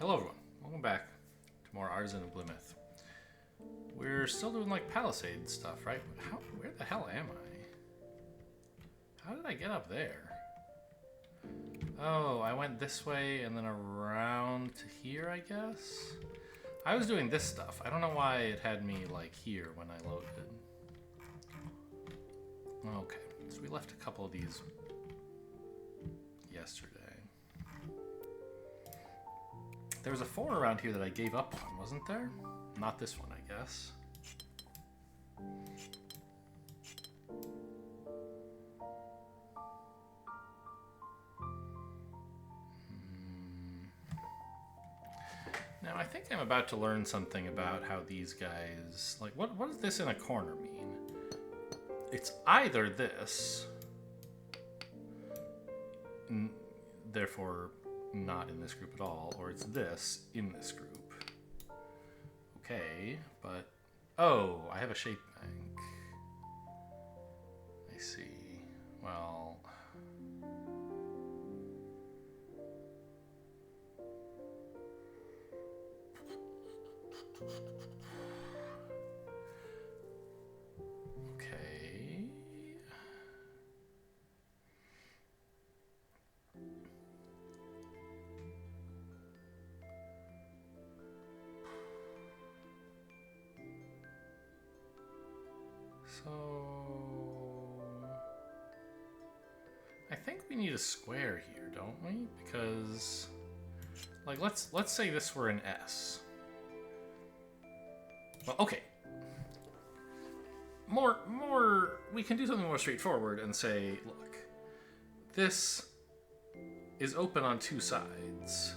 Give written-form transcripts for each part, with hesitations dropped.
Hello everyone, welcome back to more Artisan of Glimmith. We're still doing like palisades stuff, right? Where the hell am I? How did I get up there? Oh, I went this way and then around to here, I guess? I was doing this stuff. I don't know why it had me like here when I loaded. Okay, so we left a couple of these yesterday. There was a 4 around here that I gave up on, wasn't there? Not this one, I guess. Now, I think I'm about to learn something about how these guys... Like, what does this in a corner mean? It's either this... therefore... not in this group at all, or it's this in this group. Okay, but... Oh, I have a shape bank. I see. Well... Okay... So I think we need a square here, don't we? Because like let's say this were an S. Well, okay. We can do something more straightforward and say, look, this is open on 2 sides.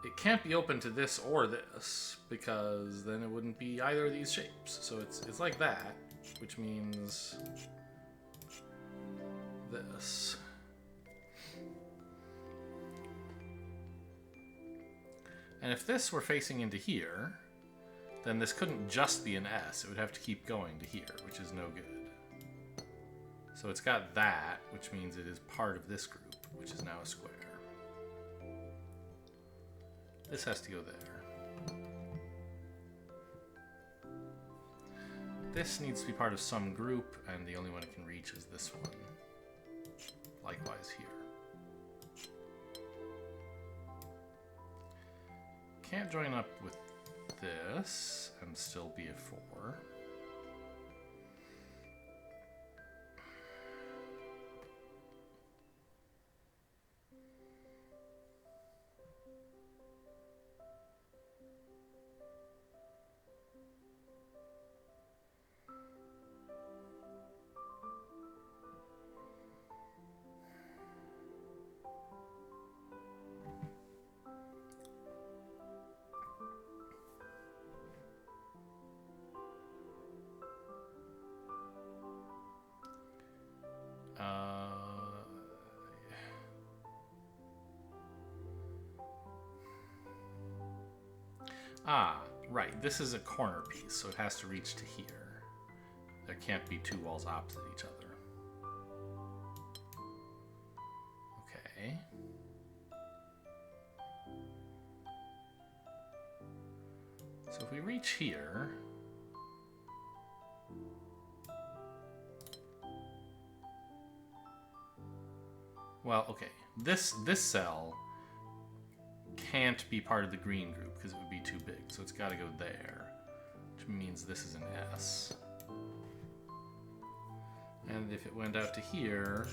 It can't be open to this or this, because then it wouldn't be either of these shapes. So it's like that, which means this. And if this were facing into here, then this couldn't just be an S. It would have to keep going to here, which is no good. So it's got that, which means it is part of this group, which is now a square. This has to go there. This needs to be part of some group, and the only one it can reach is this one. Likewise here. Can't join up with this and still be a 4. Right. This is a corner piece, so it has to reach to here. There can't be 2 walls opposite each other. Okay. So if we reach here... Well, okay. This cell can't be part of the green group because it would be too big, so it's got to go there, which means this is an S. And if it went out to here,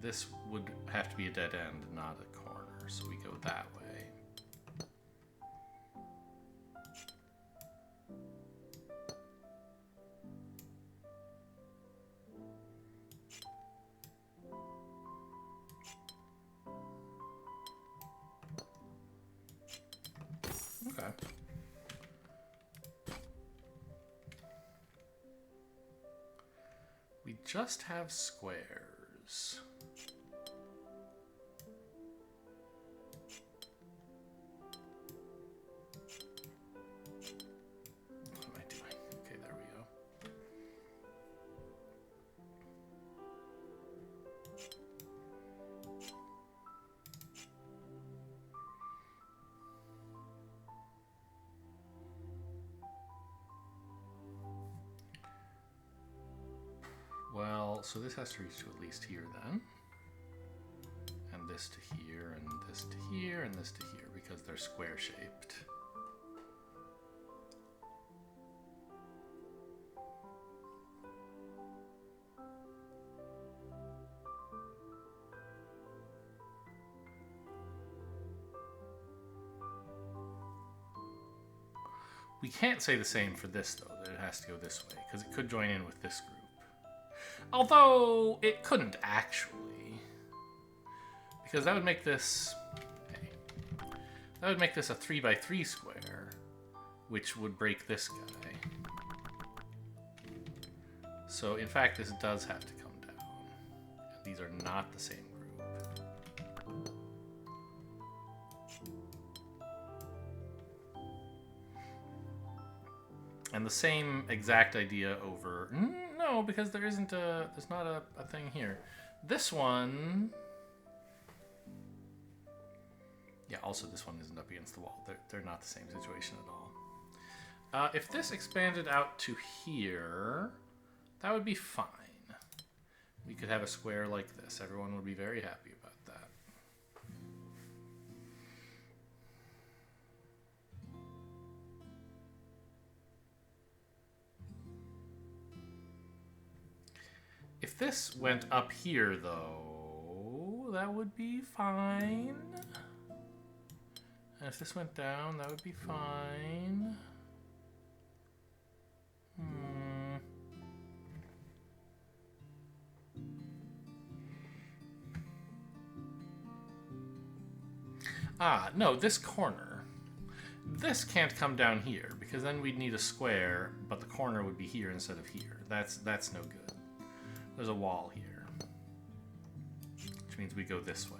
this would have to be a dead end, not a corner, so we go that way. Okay. We just have squares. What am I doing? Okay, there we go. Well, so this has to reach to at least here then. And this to here, and this to here, and this to here, because they're square-shaped. We can't say the same for this, though, that it has to go this way, because it could join in with this group. Although, it couldn't actually. Because that would make this... Hey, that would make this a 3x3 square, which would break this guy. So, in fact, this does have to come down. These are not the same group. And the same exact idea over... No, because there isn't a... There's not a thing here. This one... Yeah, also this one isn't up against the wall. They're not the same situation at all. If this expanded out to here, that would be fine. We could have a square like this. Everyone would be very happy about that. If this went up here, though, that would be fine. And if this went down, that would be fine. Ah, no, this corner. This can't come down here, because then we'd need a square, but the corner would be here instead of here. That's no good. There's a wall here, which means we go this way.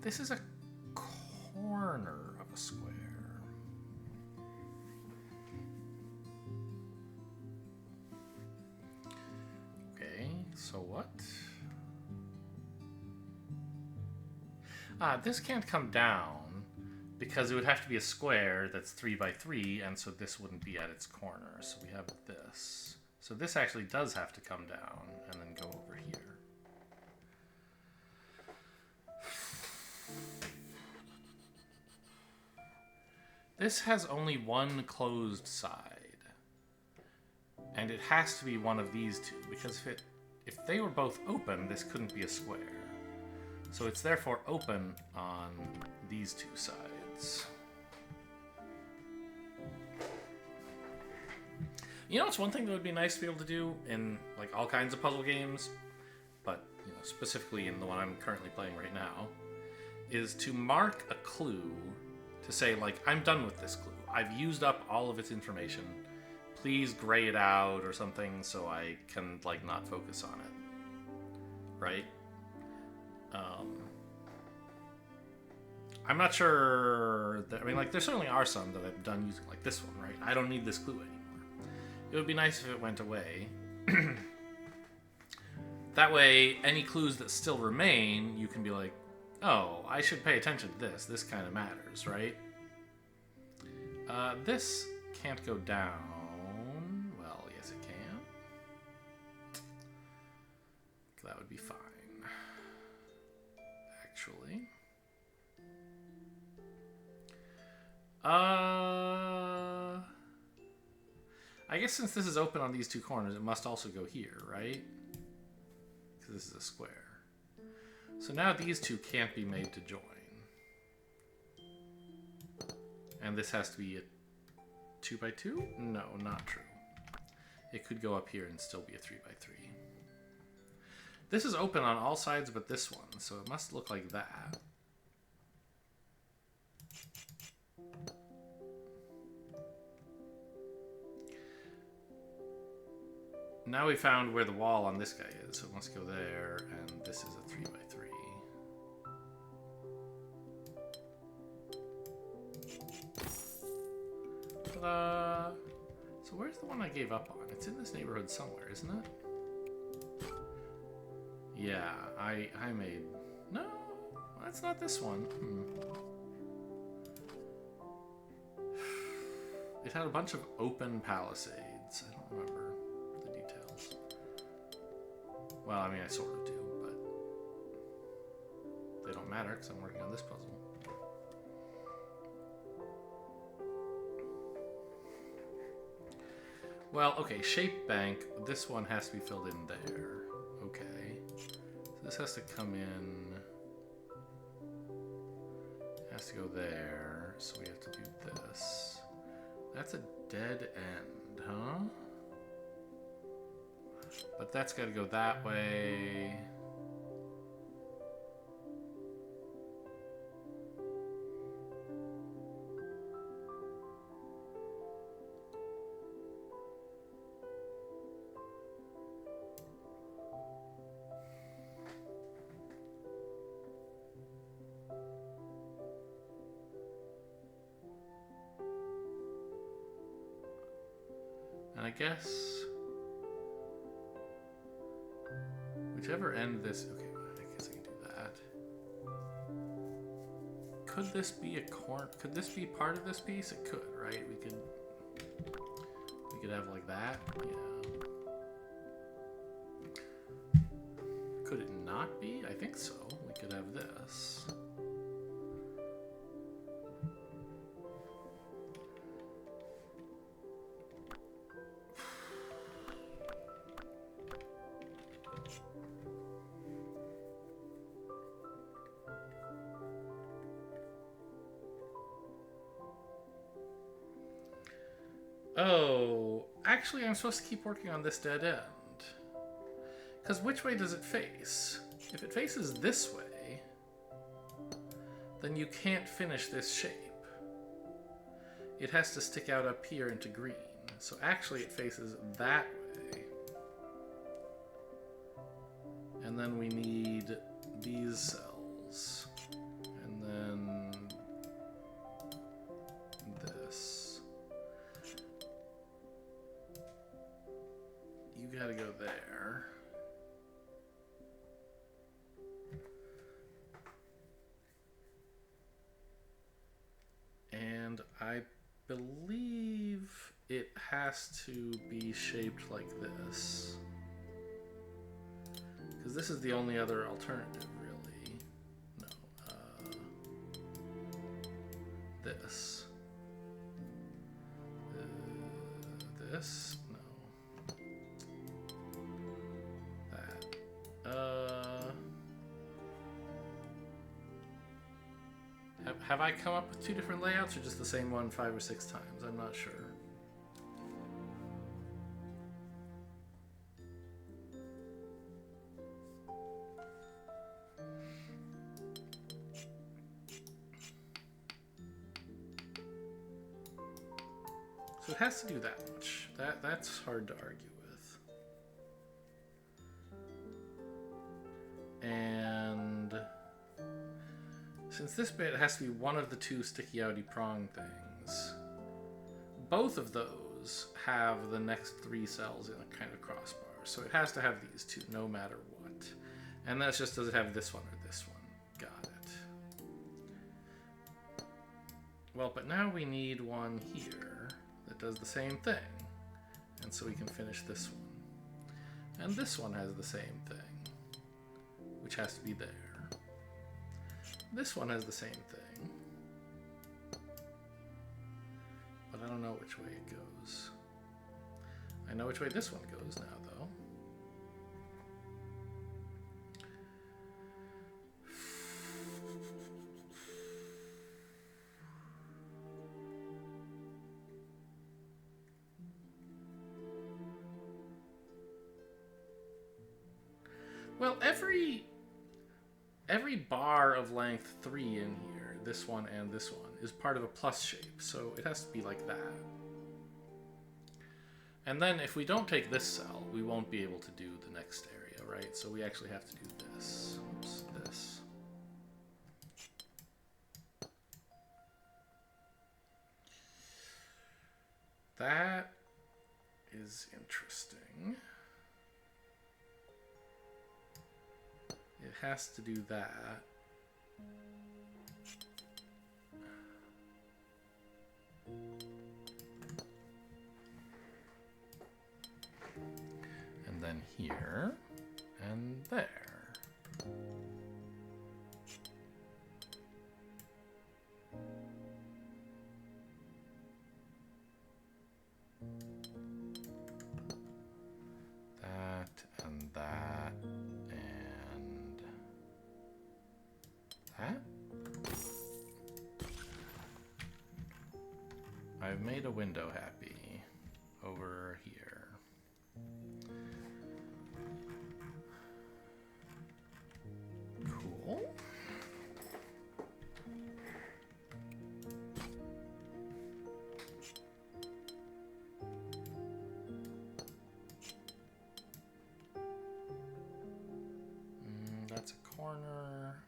This is a corner of a square. Okay, so what? Ah, this can't come down because it would have to be a square that's 3x3, and so this wouldn't be at its corner. So we have this. So this actually does have to come down and then go over here. This has only one closed side, and it has to be one of these two, because if they were both open, this couldn't be a square. So it's therefore open on these two sides. You know, it's one thing that would be nice to be able to do in like all kinds of puzzle games, but you know, specifically in the one I'm currently playing right now, is to mark a clue to say, like, I'm done with this clue. I've used up all of its information. Please gray it out or something so I can, like, not focus on it. Right? I'm not sure that, I mean, like, there certainly are some that I've done using, like this one, right? I don't need this clue anymore. It would be nice if it went away. That way, any clues that still remain, you can be like, oh, I should pay attention to this. This kind of matters, right? This can't go down. Well, yes, it can. That would be fine. Actually. I guess since this is open on these two corners, it must also go here, right? Because this is a square. So now these two can't be made to join. And this has to be a 2x2? No, not true. It could go up here and still be a 3x3. This is open on all sides but this one, so it must look like that. Now we found where the wall on this guy is, so it must go there, and this is a 3x3. Ta-da! So where's the one I gave up on? It's in this neighborhood somewhere, isn't it? Yeah, I made... No, that's not this one. It had a bunch of open palisades. I don't remember the details. Well, I mean, I sort of do, but they don't matter because I'm working on this puzzle. Well, okay, shape bank. This one has to be filled in there. Okay. So this has to come in. Has to go there. So we have to do this. That's a dead end, huh? But that's got to go that way. And I guess whichever end this, okay, I guess I can do that. Could this be a corner? Could this be part of this piece? It could, right? We could have like that. Yeah. Could it not be? I think so. We could have this. Oh, actually I'm supposed to keep working on this dead end. Because which way does it face? If it faces this way, then you can't finish this shape. It has to stick out up here into green. So actually it faces that way. And then we need these cells. And then this. You gotta go there. And I believe it has to be shaped like this. Because this is the only other alternative, really. No. This. This? No. That. Have I come up with two different layouts or just the same one 5 or 6 times? I'm not sure. So it has to do that much. That's hard to argue with. And since this bit has to be one of the two sticky outy prong things, both of those have the next 3 cells in a kind of crossbar. So it has to have these two no matter what. And that's just, does it have this one or this one? Got it. Well, but now we need one here that does the same thing. And so we can finish this one. And this one has the same thing, which has to be there. This one has the same thing. But I don't know which way it goes. I know which way this one goes now, though. Well, every bar of length 3 in here, this one and this one, is part of a plus shape, so it has to be like that. And then if we don't take this cell, we won't be able to do the next area, right? So we actually have to do this. Oops, this. That is interesting. It has to do that. then here, and there. That, and that, and that. I've made a window happy over here. Cool. That's a corner.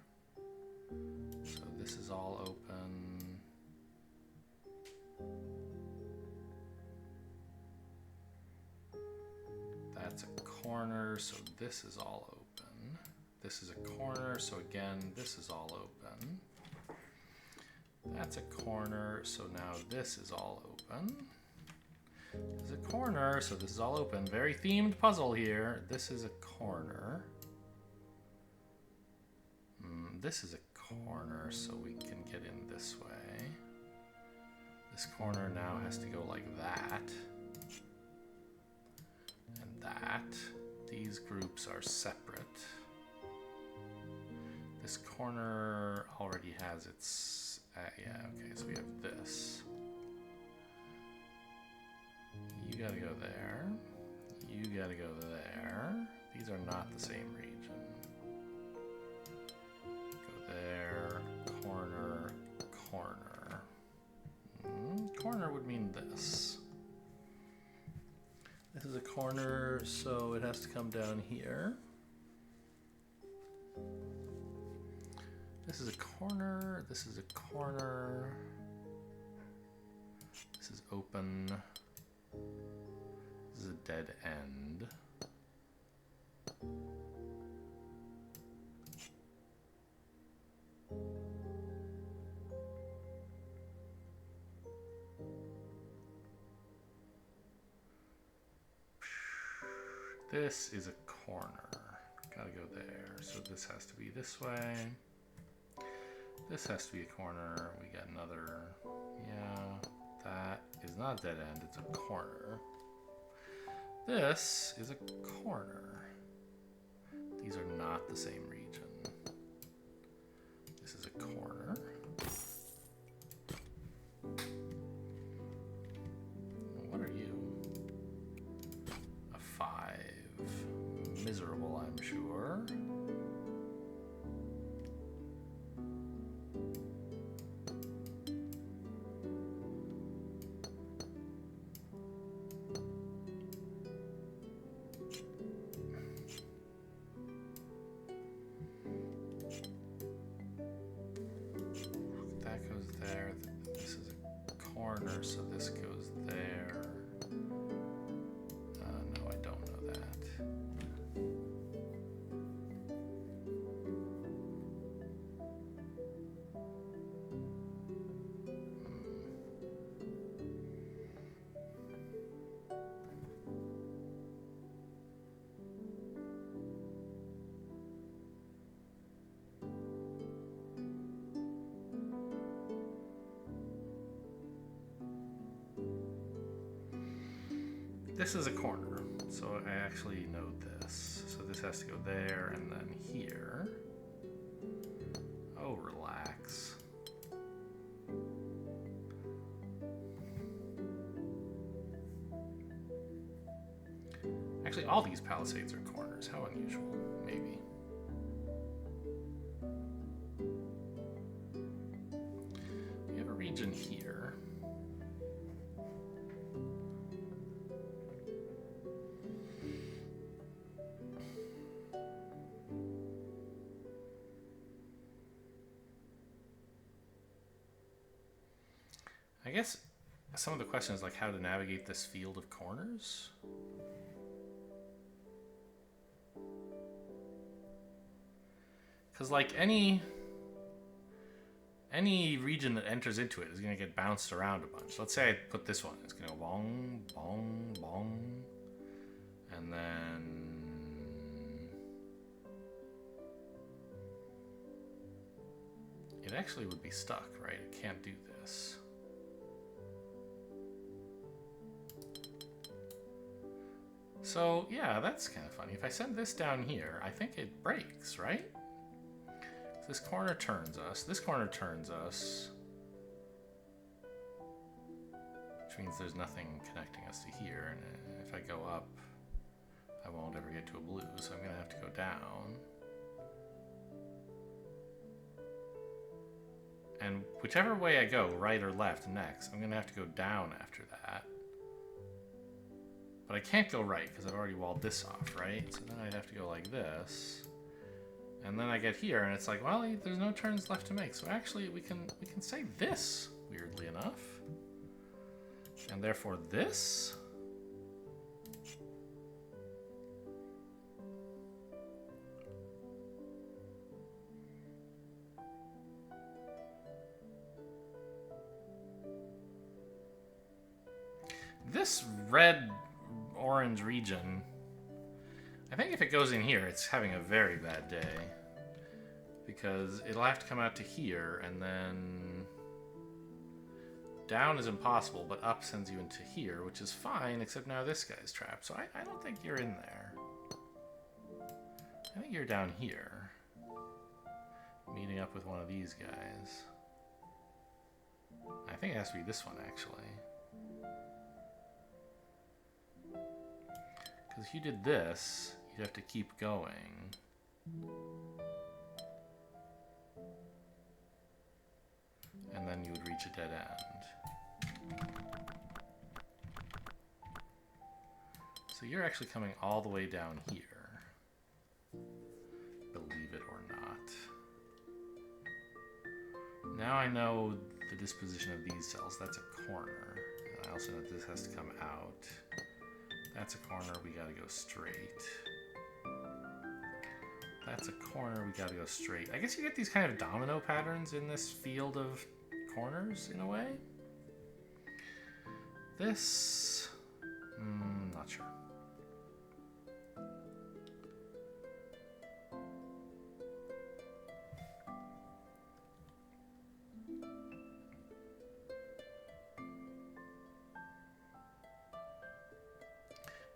So this is all open. That's a corner, so this is all open. This is a corner, so again, this is all open. That's a corner, so now this is all open. This is a corner, so this is all open. Very themed puzzle here. This is a corner. This is a corner, so we can get in this way. This corner now has to go like that. And that. These groups are separate. This corner already has its... yeah, okay, so we have this. You gotta go there. You gotta go there. These are not the same region. There, corner, corner. Corner would mean this. This is a corner, so it has to come down here. This is a corner, this is a corner. This is open. This is a dead end. This is a corner. Gotta go there. So this has to be this way. This has to be a corner. We got another. Yeah, that is not a dead end. It's a corner. This is a corner. These are not the same region. This is a corner. What are you? A 5. Miserable, I'm sure. That goes there. This is a corner, so this goes there. No, I don't know that. This is a corner, so I actually know this. So this has to go there and then here. Oh, relax. Actually, all these palisades are corners. How unusual, maybe. We have a region here. I guess some of the questions like how to navigate this field of corners. Because like any region that enters into it is going to get bounced around a bunch. Let's say I put this one. It's going to go bong, bong, bong. And then it actually would be stuck, right? It can't do this. So, yeah, that's kind of funny. If I send this down here, I think it breaks, right? This corner turns us. This corner turns us. Which means there's nothing connecting us to here. And if I go up, I won't ever get to a blue. So I'm going to have to go down. And whichever way I go, right or left next, I'm going to have to go down after that. But I can't go right because I've already walled this off, right? So then I'd have to go like this. And then I get here and it's like, well, there's no turns left to make. So actually we can say this, weirdly enough. And therefore this. This red-orange region, I think if it goes in here, it's having a very bad day. Because it'll have to come out to here, and then down is impossible, but up sends you into here, which is fine, except now this guy's trapped. So I don't think you're in there. I think you're down here, meeting up with one of these guys. I think it has to be this one, actually. Because if you did this, you'd have to keep going. And then you would reach a dead end. So you're actually coming all the way down here. Believe it or not. Now I know the disposition of these cells. That's a corner. And I also know this has to come out. That's a corner, we gotta go straight. That's a corner, we gotta go straight. I guess you get these kind of domino patterns in this field of corners, in a way. This... not sure.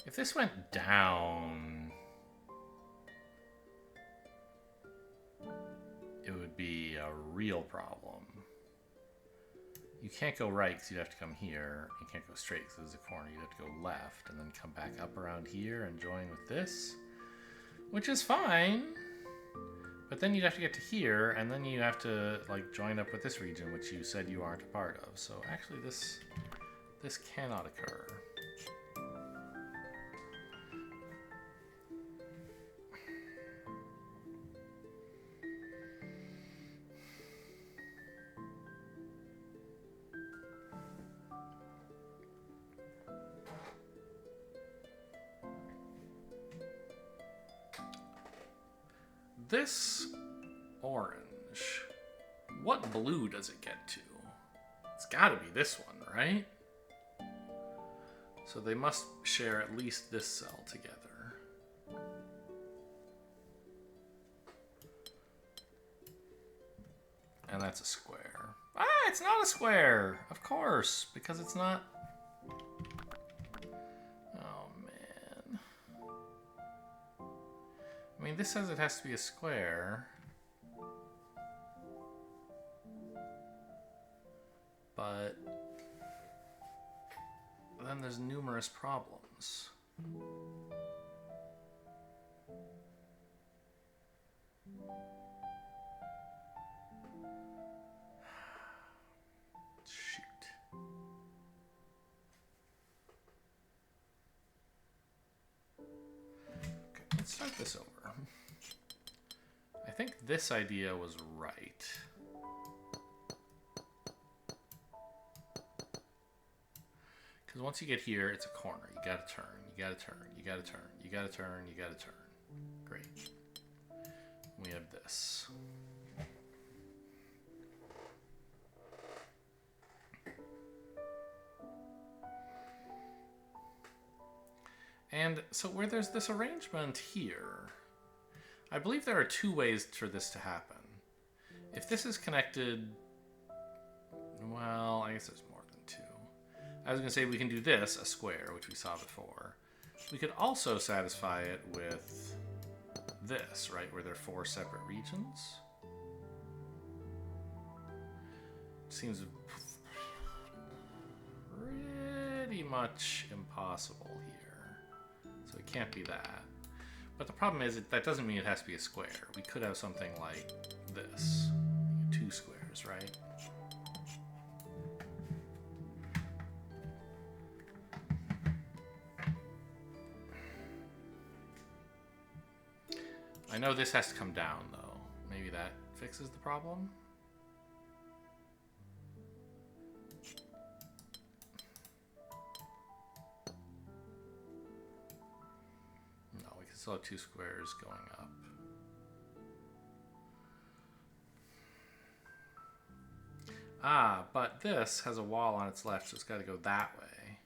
If this went down, it would be a real problem. You can't go right because you'd have to come here. You can't go straight because there's a corner. You'd have to go left and then come back up around here and join with this, which is fine. But then you'd have to get to here, and then you have to like join up with this region, which you said you aren't a part of. So actually, this cannot occur. This orange, what blue does it get to? It's gotta be this one, right? So they must share at least this cell together. And that's a square. Ah, it's not a square! Of course, because it's not... I mean, this says it has to be a square. But then there's numerous problems. Shoot. Okay, let's start this over. I think this idea was right. Because once you get here, it's a corner. You gotta turn, you gotta turn, you gotta turn, you gotta turn, you gotta turn. Great. We have this. And so where there's this arrangement here, I believe there are two ways for this to happen. If this is connected, well, I guess there's more than two. I was going to say we can do this, a square, which we saw before. We could also satisfy it with this, right, where there are 4 separate regions. Seems pretty much impossible here. So it can't be that. But the problem is that doesn't mean it has to be a square. We could have something like this. 2 squares, right? I know this has to come down, though. Maybe that fixes the problem? No, we can still have 2 squares going up. Ah, but this has a wall on its left, so it's got to go that way.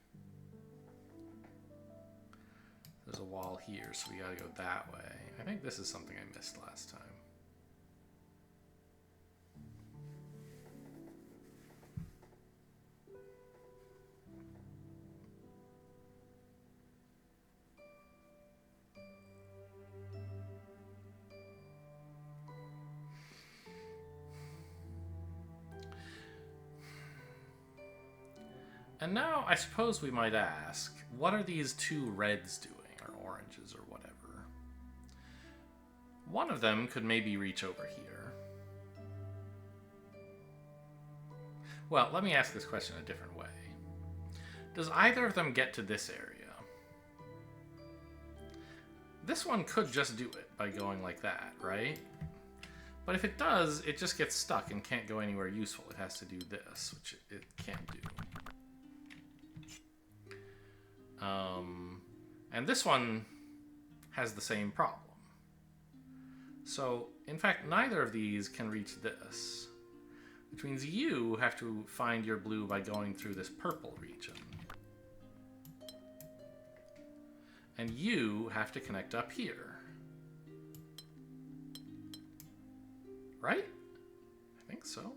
There's a wall here, so we got to go that way. I think this is something I missed last time. And now I suppose we might ask, what are these 2 reds doing, or oranges, or whatever? One of them could maybe reach over here. Well, let me ask this question a different way. Does either of them get to this area? This one could just do it by going like that, right? But if it does, it just gets stuck and can't go anywhere useful. It has to do this, which it can't do. And this one has the same problem. So, in fact, neither of these can reach this, which means you have to find your blue by going through this purple region. And you have to connect up here. Right? I think so.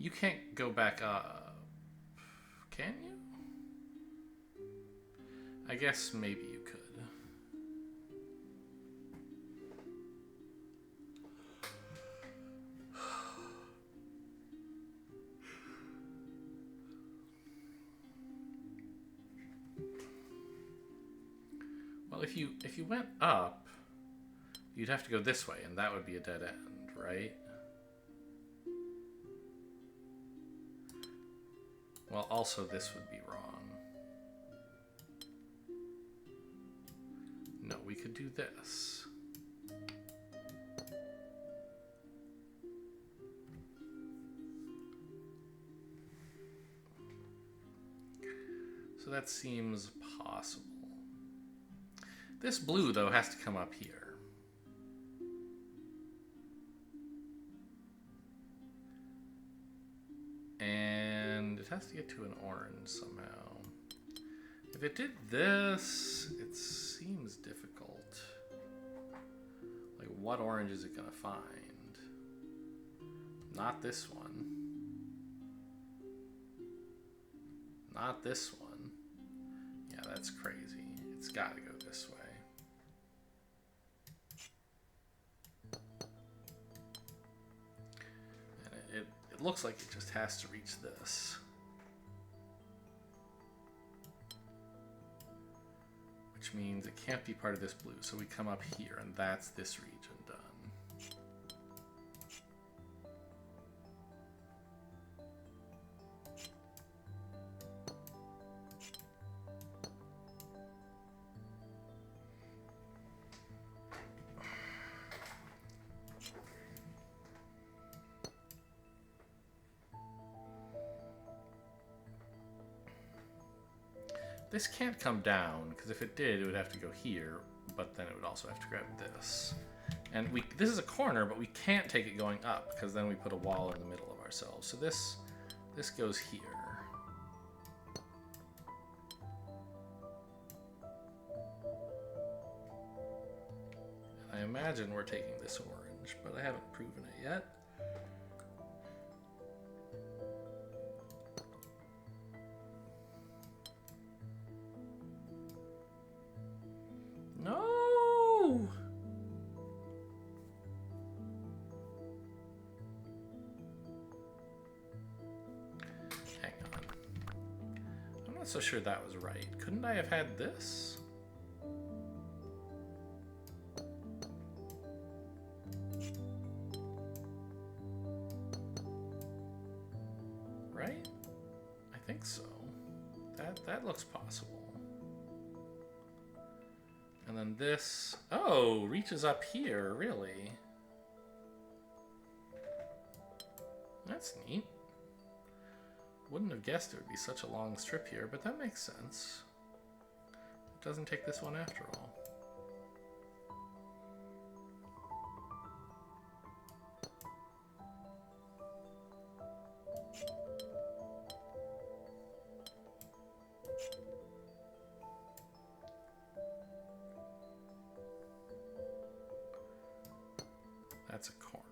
You can't go back up, can you? I guess maybe you could. Well, if you went up, you'd have to go this way, and that would be a dead end, right? Well, also this would be wrong. No, we could do this. So that seems possible. This blue, though, has to come up here. And it has to get to an orange somehow. If it did this, it seems difficult. Like, what orange is it gonna find? Not this one. Not this one. Yeah, that's crazy. It's gotta go this way. And it looks like it just has to reach this. Which means it can't be part of this blue. So we come up here, and that's this region done. This can't come down, because if it did, it would have to go here, but then it would also have to grab this. And this is a corner, but we can't take it going up, because then we put a wall in the middle of ourselves. So this goes here. imagine we're taking this orange, but I haven't proven it yet. No! Hang on. I'm not so sure that was right. Couldn't I have had this? Right? I think so. That looks possible. And then this, oh, reaches up here, really. That's neat. Wouldn't have guessed it would be such a long strip here, but that makes sense. It doesn't take this one after all. That's a corner.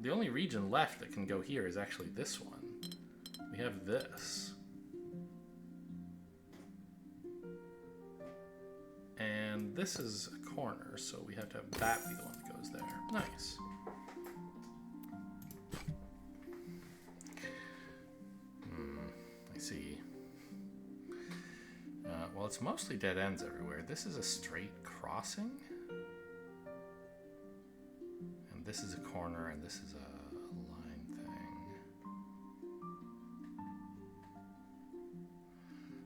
The only region left that can go here is actually this one. We have this. And this is a corner, so we have to have that be the one that goes there. Nice. I see. Well, it's mostly dead ends everywhere. This is a straight crossing. And this is a corner, and this is a line thing.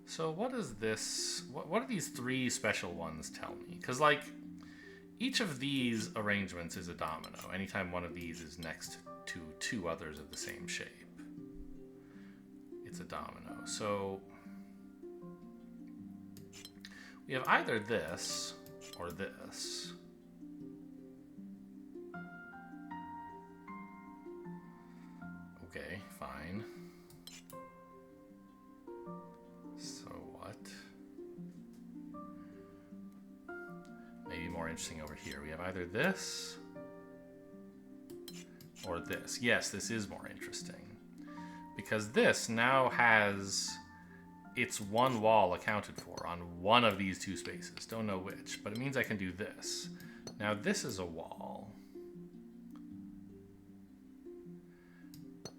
So what is this? What do these three special ones tell me? Because, like, each of these arrangements is a domino. Anytime one of these is next to two others of the same shape, it's a domino. So we have either this or this. Okay, fine. So what? Maybe more interesting over here. We have either this or this. Yes, this is more interesting. Because this now has its one wall accounted for on one of these two spaces. Don't know which, but it means I can do this. Now this is a wall.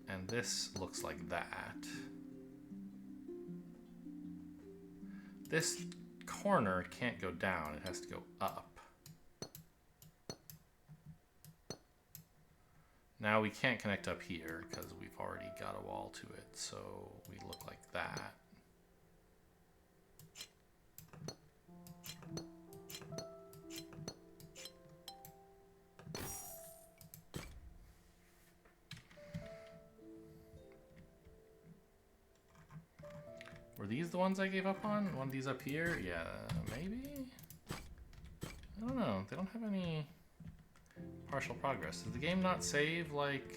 And this looks like that. This corner can't go down, it has to go up. Now we can't connect up here because we've already got a wall to it, so we look like that. Were these the ones I gave up on? One of these up here? Yeah, maybe? I don't know. They don't have any partial progress. Does the game not save, like,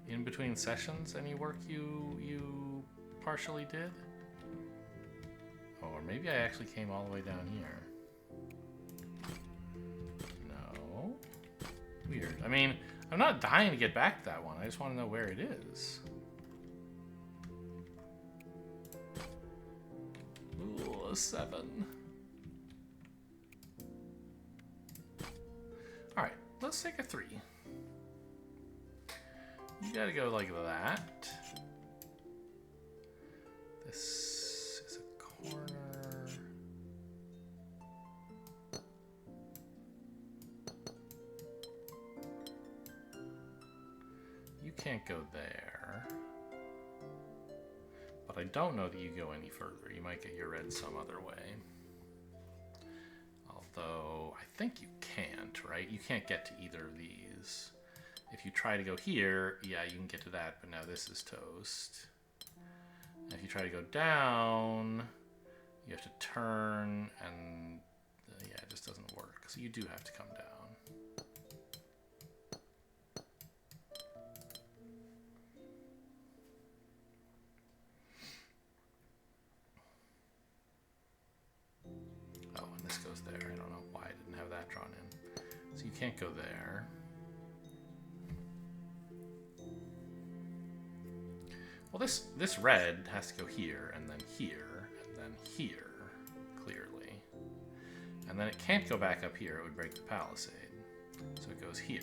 in between sessions any work you partially did? Or maybe I actually came all the way down here. No. Weird. I mean, I'm not dying to get back that one. I just want to know where it is. Ooh, a 7. Alright, let's take a 3. You gotta go like that. This is a corner. You can't go there. But I don't know that you go any further. You might get your red some other way. Although, I think you can't, right? You can't get to either of these. If you try to go here, yeah, you can get to that, but now this is toast. And if you try to go down, you have to turn, and yeah, this doesn't work. So you do have to come down. Oh, and this goes there. I don't know why I didn't have that drawn in. So you can't go there. Well, this red has to go here, and then here, and then here, clearly. And then it can't go back up here. It would break the palisade. So it goes here.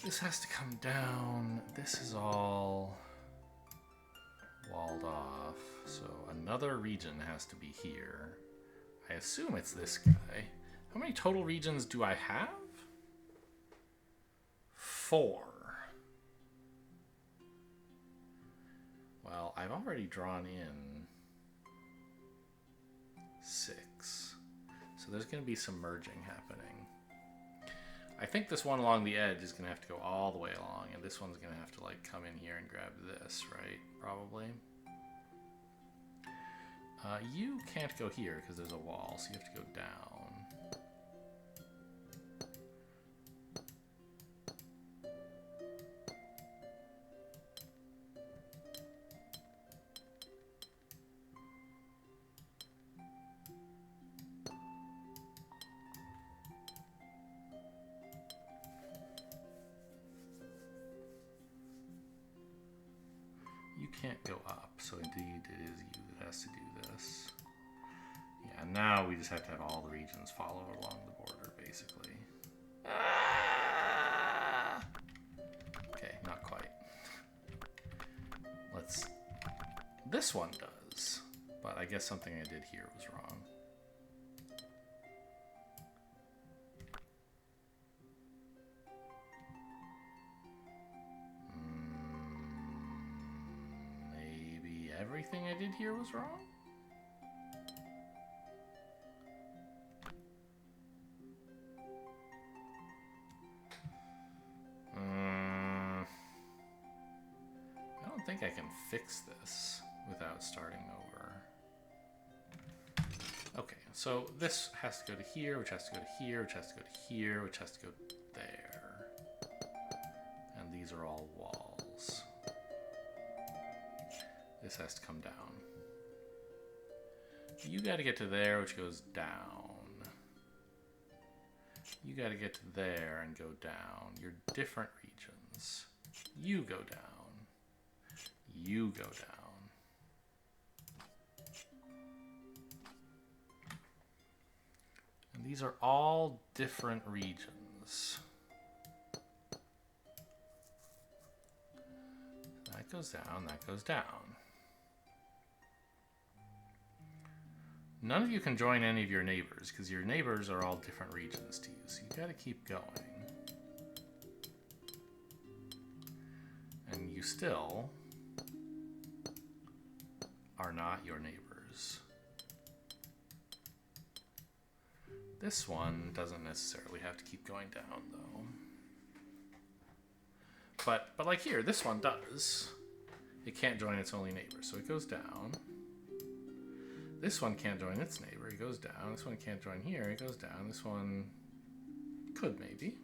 This has to come down. This is all walled off. So another region has to be here. I assume it's this guy. How many total regions do I have? 4. Well, I've already drawn in 6. So there's going to be some merging happening. I think this one along the edge is going to have to go all the way along, and this one's going to have to like come in here and grab this, right? Probably. You can't go here because there's a wall, so you have to go down. You can't go up, so indeed it is you that has to do this. Yeah, now we just have to have all the regions follow along the border, basically. Ah! Okay, not quite. Let's... This one does, but I guess something I did here was wrong. Everything I did here was wrong? I don't think I can fix this without starting over. Okay, so this has to go to here, which has to go to here, which has to go to here, which has to go there. And these are all walls. This has to come down. You got to get to there, which goes down. You got to get to there and go down. You're different regions. You go down. You go down. And these are all different regions. That goes down, that goes down. None of you can join any of your neighbors, because your neighbors are all different regions to you, so you gotta keep going. And you still are not your neighbors. This one doesn't necessarily have to keep going down, though. But like here, this one does. It can't join its only neighbor, so it goes down. This one can't join its neighbor, it goes down. This one can't join here, it goes down. This one could maybe.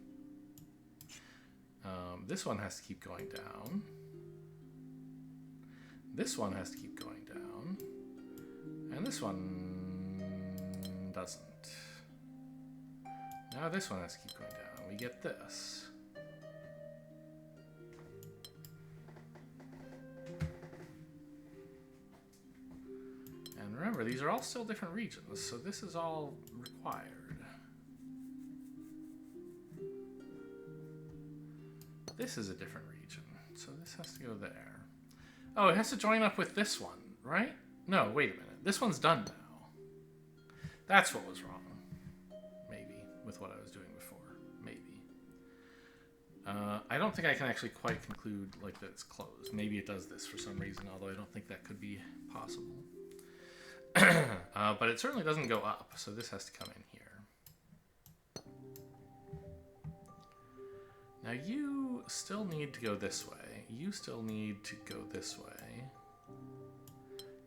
This one has to keep going down. This one has to keep going down. And this one doesn't. Now this one has to keep going down. We get this. And remember, these are all still different regions, so this is all required. This is a different region, so this has to go there. Oh, it has to join up with this one, right? No, wait a minute. This one's done now. That's what was wrong. Maybe, with what I was doing before. Maybe. I don't think I can actually quite conclude like that it's closed. Maybe it does this for some reason, although I don't think that could be possible. But it certainly doesn't go up, so this has to come in here. Now you still need to go this way. You still need to go this way.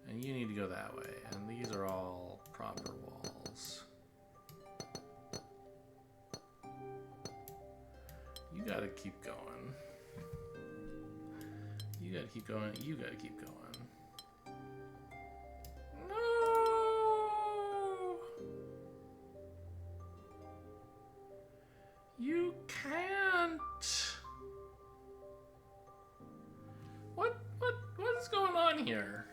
And you need to go that way. And these are all proper walls. You gotta keep going. You gotta keep going. You gotta keep going. No! You can't. What is going on here?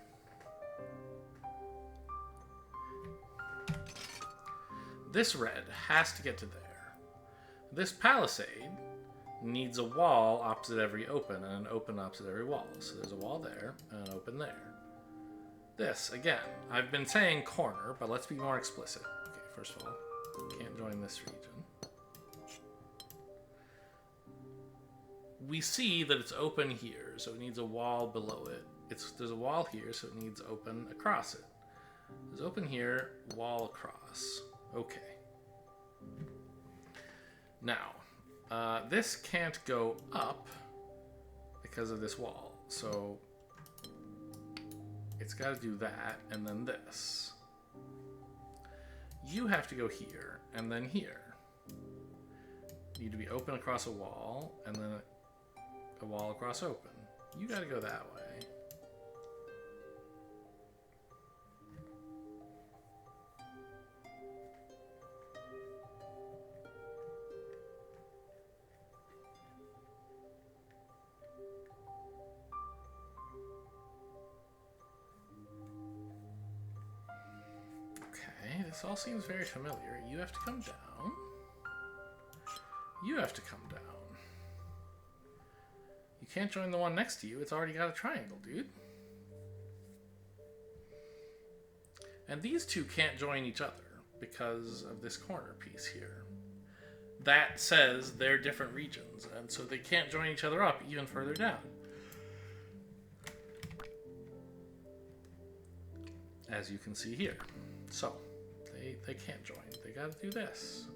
This red has to get to there. This palisade needs a wall opposite every open and an open opposite every wall. So there's a wall there and an open there. This, again, I've been saying corner, but let's be more explicit. Okay, first of all, can't join this region. We see that it's open here, so it needs a wall below it. There's a wall here, so it needs open across it. There's open here, wall across. Okay. Now, this can't go up because of this wall, so it's got to do that, and then this. You have to go here, and then here. You need to be open across a wall, and then a wall across open. You got to go that way. This all seems very familiar. You have to come down. You have to come down. You can't join the one next to you. It's already got a triangle, dude. And these two can't join each other because of this corner piece here. That says they're different regions, and so they can't join each other up even further down. As you can see here. So, they can't join. They gotta do this.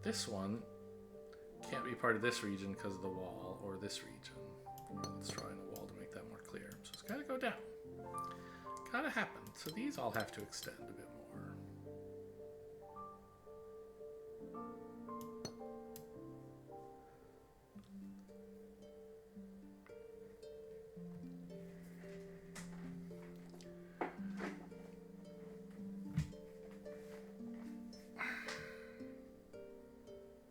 This one can't be part of this region because of the wall, or this region. Let's draw in a wall to make that more clear. So it's gotta go down. Gotta happen. So these all have to extend a bit more.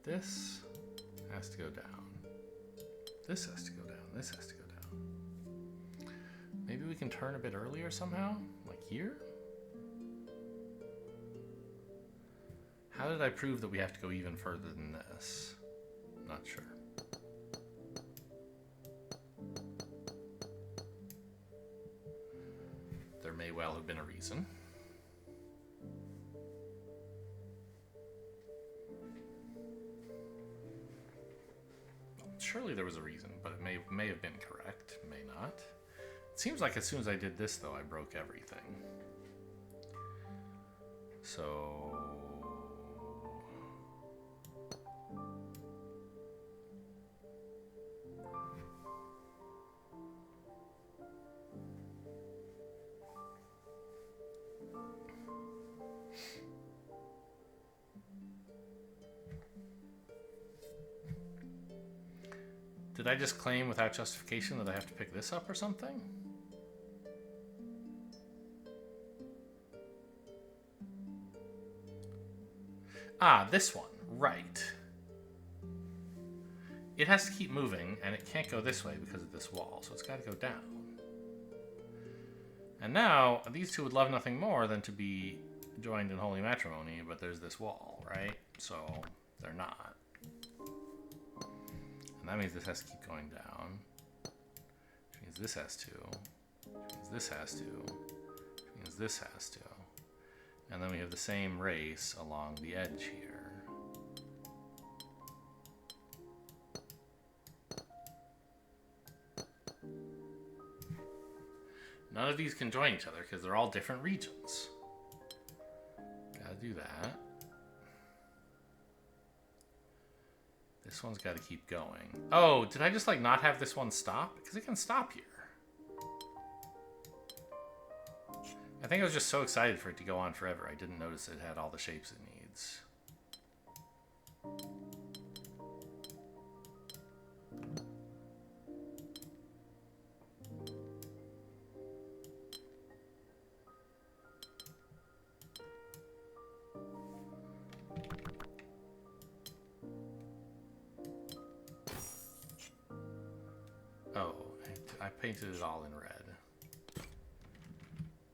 This has to go down. This has to go down. This has to go down. Maybe we can turn a bit earlier somehow? Like here? How did I prove that we have to go even further than this? Not sure. There may well have been a reason. Surely there was a reason, but it may have been correct, may not. It seems like as soon as I did this, though, I broke everything. So... Did I just claim without justification that I have to pick this up or something? Ah, this one. Right. It has to keep moving, and it can't go this way because of this wall, so it's got to go down. And now, these two would love nothing more than to be joined in holy matrimony, but there's this wall, right? So, they're not. And that means this has to keep going down. Which means this has to. Which means this has to. Which means this has to. And then we have the same race along the edge here. None of these can join each other because they're all different regions. Gotta do that. This one's got to keep going. Oh, did I just like not have this one stop? Because it can stop here. I think I was just so excited for it to go on forever. I didn't notice it had all the shapes it needs. Oh, I painted it all in red.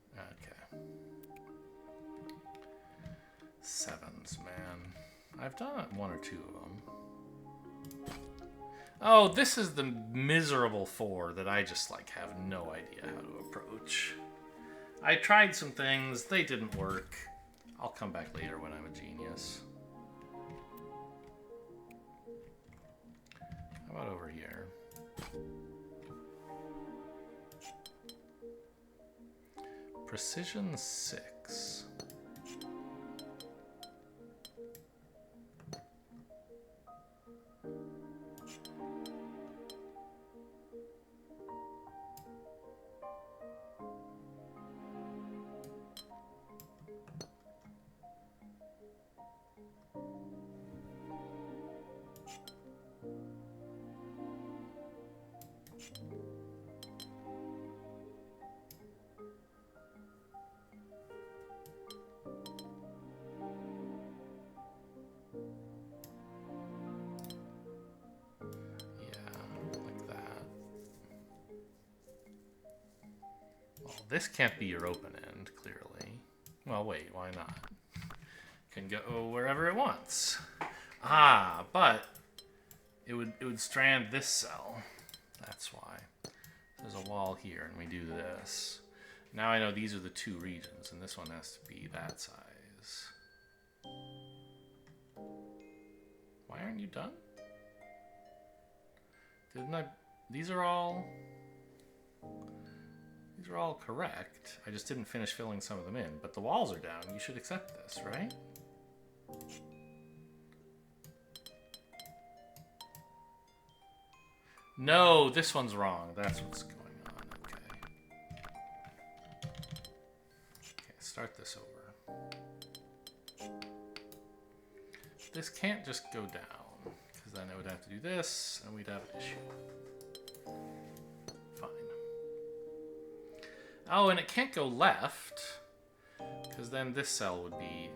Okay. Sevens, man. I've done one or two of them. Oh, this is the miserable 4 that I just like have no idea how to approach. I tried some things, they didn't work. I'll come back later when I'm a genius. How about over here? Precision 6. This can't be your open end, clearly. Well, wait, why not? Can go wherever it wants. Ah, but it would strand this cell. That's why. There's a wall here, and we do this. Now I know these are the 2 regions, and this one has to be that size. Why aren't you done? Didn't I? These are all correct. I just didn't finish filling some of them in, but the walls are down. You should accept this, right? No, this one's wrong. That's what's going on. Okay. Okay, start this over. This can't just go down, because then I would have to do this, and we'd have an issue. Fine. Oh, and it can't go left, because then this cell would be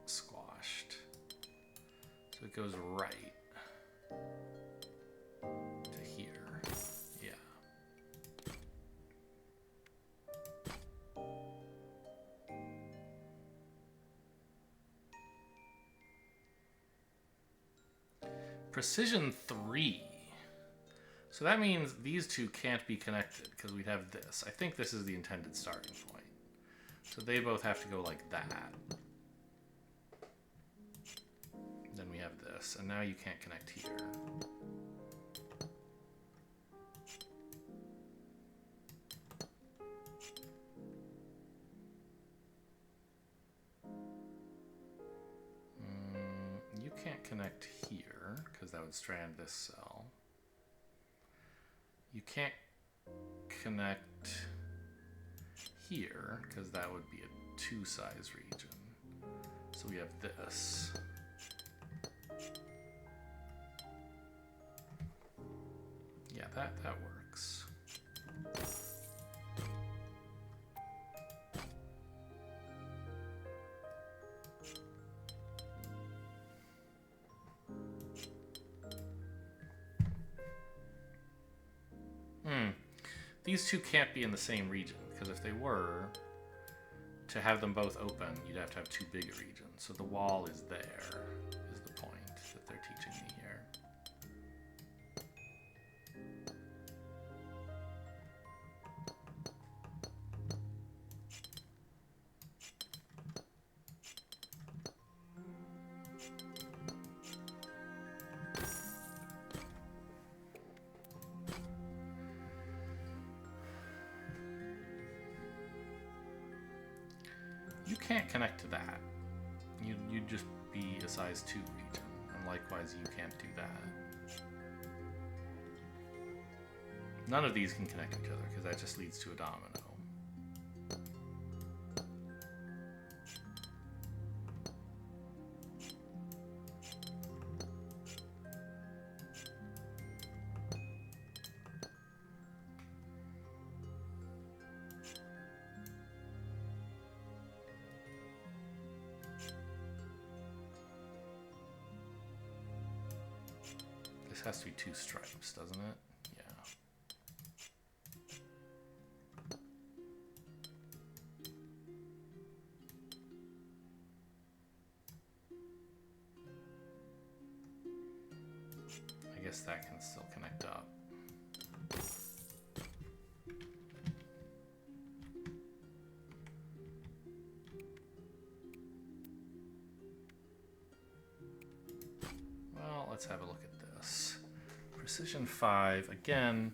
squashed. So it goes right to here. Yeah. Precision 3. So that means these 2 can't be connected because we'd have this. I think this is the intended starting point. So they both have to go like that. Then we have this, and now you can't connect here. You can't connect here because that would strand this cell. You can't connect here because that would be a 2 size region. So we have this. Yeah, that works. These 2 can't be in the same region, because if they were, to have them both open, you'd have to have 2 bigger regions. So the wall is there, is the point that they're teaching me here. can't connect to that. You'd just be a size 2 region, and likewise you can't do that. None of these can connect to each other because that just leads to a domino. This has to be 2 stripes, doesn't it? Yeah. I guess that can still connect up. Well, let's have a look at this. Precision 5, again,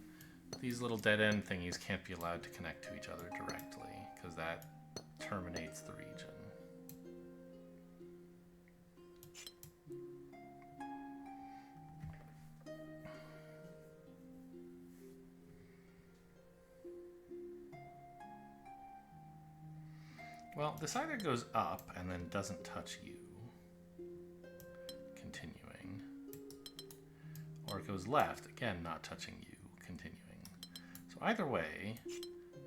these little dead end thingies can't be allowed to connect to each other directly because that terminates the region. Well, this either goes up and then doesn't touch you, continuing, or it goes left, again not touching you, continuing. So either way,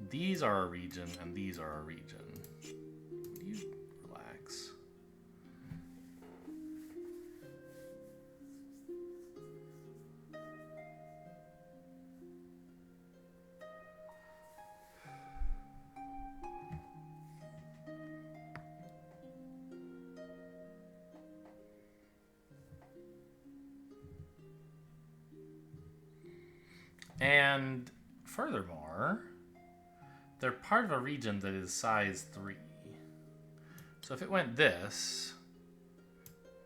these are a region and these are a region. Would you relax? And furthermore, they're part of a region that is size 3. So if it went this,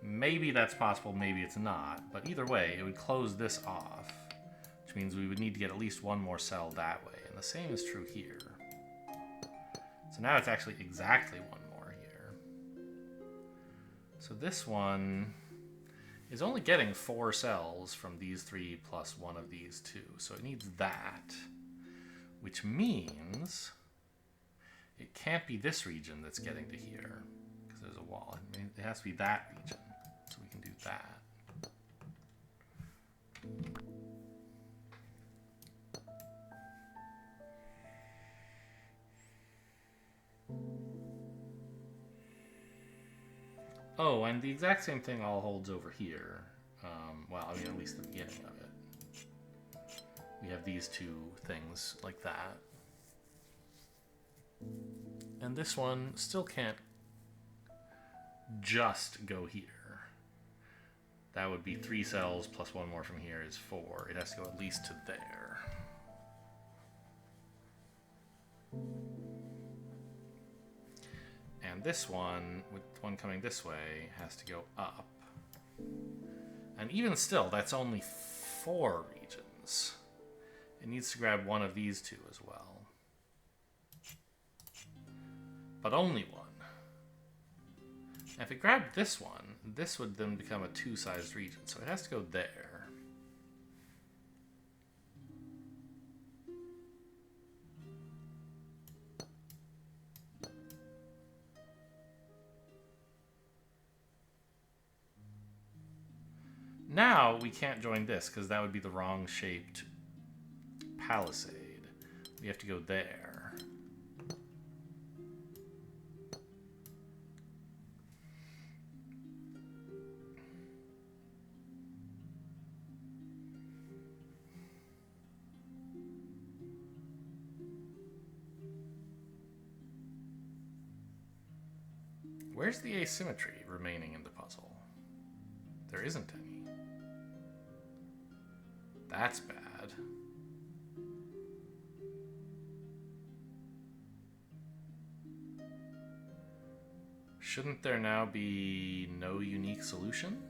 maybe that's possible, maybe it's not. But either way, it would close this off, which means we would need to get at least one more cell that way. And the same is true here. So now it's actually exactly one more here. So this one is only getting 4 cells from these 3 plus one of these 2. So it needs that, which means it can't be this region that's getting to here because there's a wall. It has to be that region. So we can do that. Oh, and the exact same thing all holds over here. Well, I mean, at least the beginning of it. We have these 2 things like that. And this one still can't just go here. That would be 3 cells plus one more from here is 4. It has to go at least to there. And this one, with one coming this way, has to go up. And even still, that's only 4 regions. It needs to grab one of these 2 as well. But only one. And if it grabbed this one, this would then become a 2-sized region. So it has to go there. Now we can't join this because that would be the wrong shaped palisade. We have to go there. Where's the asymmetry remaining in the puzzle? There isn't any. That's bad. Shouldn't there now be no unique solution?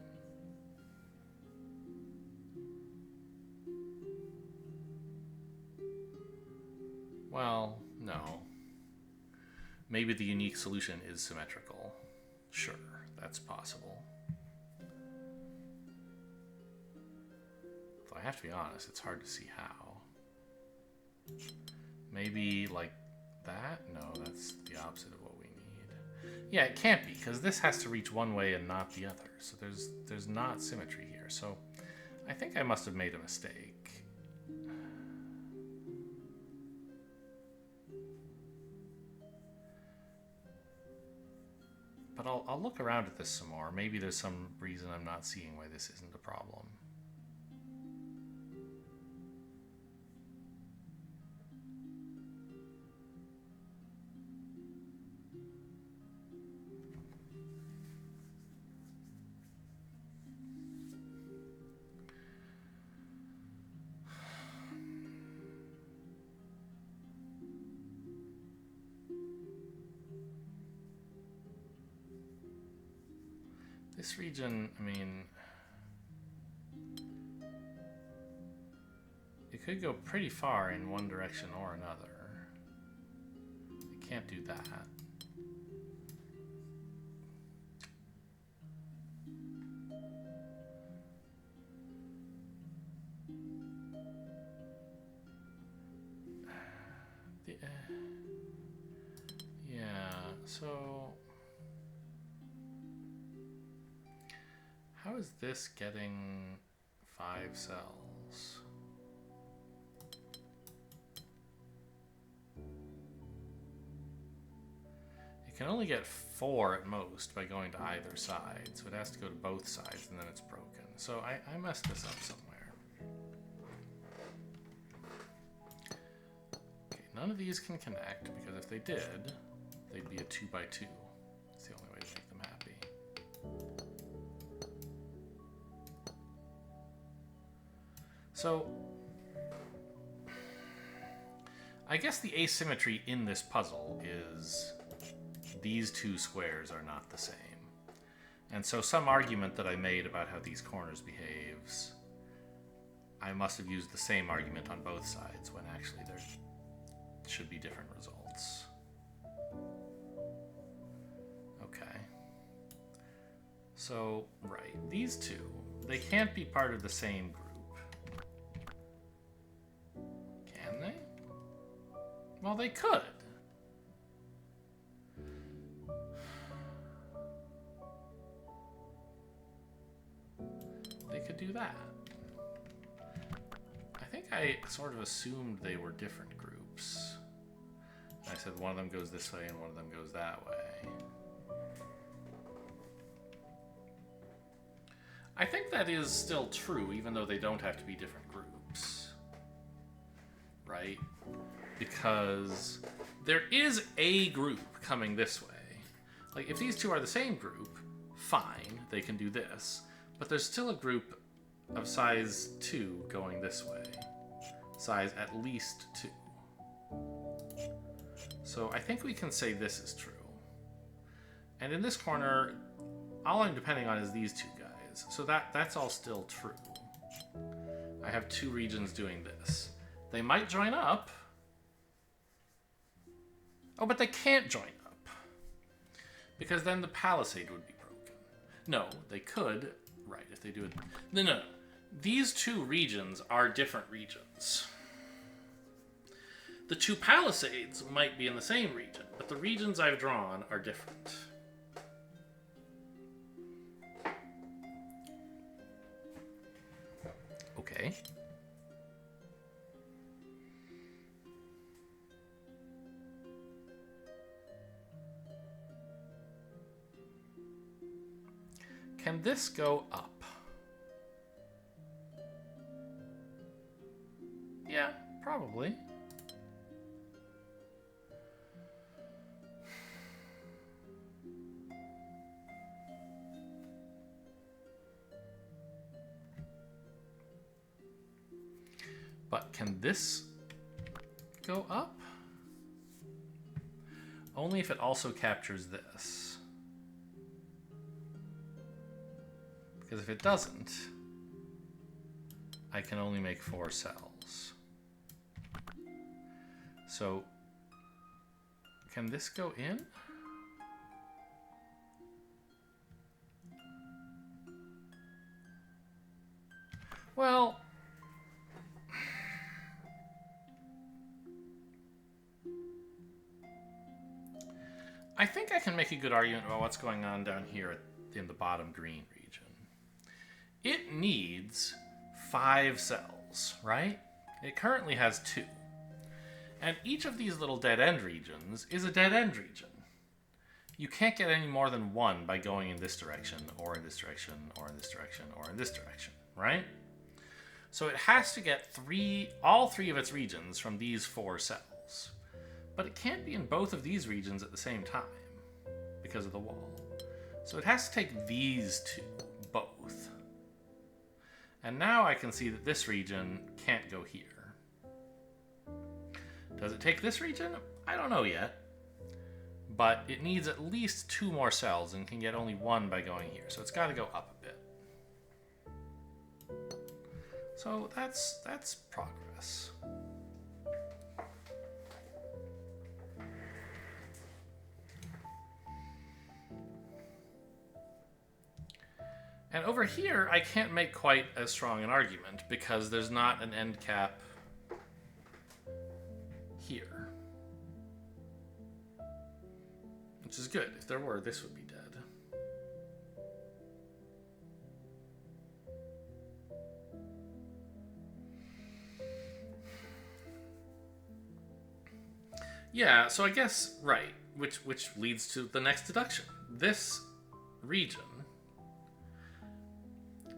Well, no. maybe the unique solution is symmetrical. Sure, that's possible. Though I have to be honest, it's hard to see how. Maybe like that? No, that's the opposite of what we need. Yeah, it can't be, because this has to reach one way and not the other. So there's not symmetry here. So I think I must have made a mistake. But I'll look around at this some more. Maybe there's some reason I'm not seeing why this isn't a problem. This region, I mean, it could go pretty far in one direction or another. It can't do that. Yeah, so how is this getting 5 cells? It can only get 4 at most by going to either side, so it has to go to both sides and then it's broken. So I messed this up somewhere. Okay, none of these can connect, because if they did, they'd be a 2x2. It's the only way to make them happy. So, I guess the asymmetry in this puzzle is these 2 squares are not the same. And so some argument that I made about how these corners behaves, I must have used the same argument on both sides when actually there should be different results. Okay. So, right, these 2, they can't be part of the same group. Well, they could. They could do that. I think I sort of assumed they were different groups. I said one of them goes this way and one of them goes that way. I think that is still true, even though they don't have to be different groups. Right? Because there is a group coming this way. Like, if these 2 are the same group, fine, they can do this. But there's still a group of size 2 going this way. Size at least 2. So I think we can say this is true. And in this corner, all I'm depending on is these 2 guys. So that's all still true. I have 2 regions doing this. They might join up. Oh, but they can't join up. Because then the palisade would be broken. No, they could. Right, if they do it. No. These 2 regions are different regions. The 2 palisades might be in the same region, but the regions I've drawn are different. Okay. Can this go up? Yeah, probably. But can this go up? Only if it also captures this. Because if it doesn't, I can only make 4 cells. So, Can this go in? Well, I think I can make a good argument about what's going on down here in the bottom green region. It needs 5 cells, right? It currently has 2. And each of these little dead-end regions is a dead-end region. You can't get any more than 1 by going in this direction, or in this direction, or in this direction, or in this direction, right? So it has to get all 3 of its regions from these 4 cells. But it can't be in both of these regions at the same time because of the wall. So it has to take these 2, both. And now I can see that this region can't go here. Does it take this region? I don't know yet. But it needs at least 2 more cells and can get only 1 by going here. So it's got to go up a bit. So that's progress. And over here, I can't make quite as strong an argument because there's not an end cap here. Which is good. If there were, this would be dead. Yeah, so I guess, right, which leads to the next deduction. This region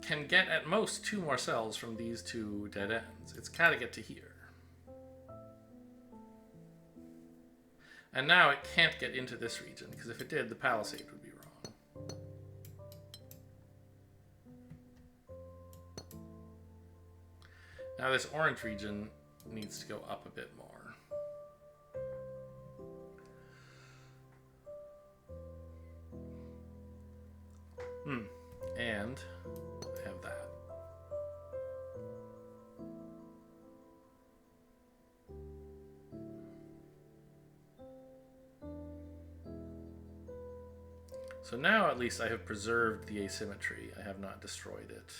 can get at most 2 more cells from these 2 dead ends. It's got to get to here. And now it can't get into this region, because if it did, the palisade would be wrong. Now this orange region needs to go up a bit more. And I have that. So now at least I have preserved the asymmetry. I have not destroyed it.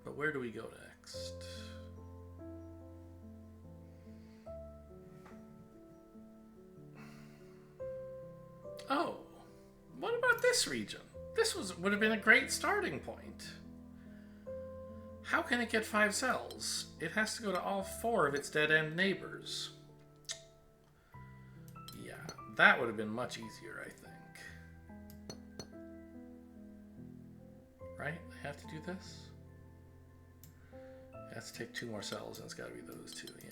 But where do we go next? Oh, what about this region? This would have been a great starting point. How can it get 5 cells? It has to go to all 4 of its dead-end neighbors. Yeah, that would have been much easier, I think. Right? I have to do this? It has to take 2 more cells, and it's got to be those 2, yeah.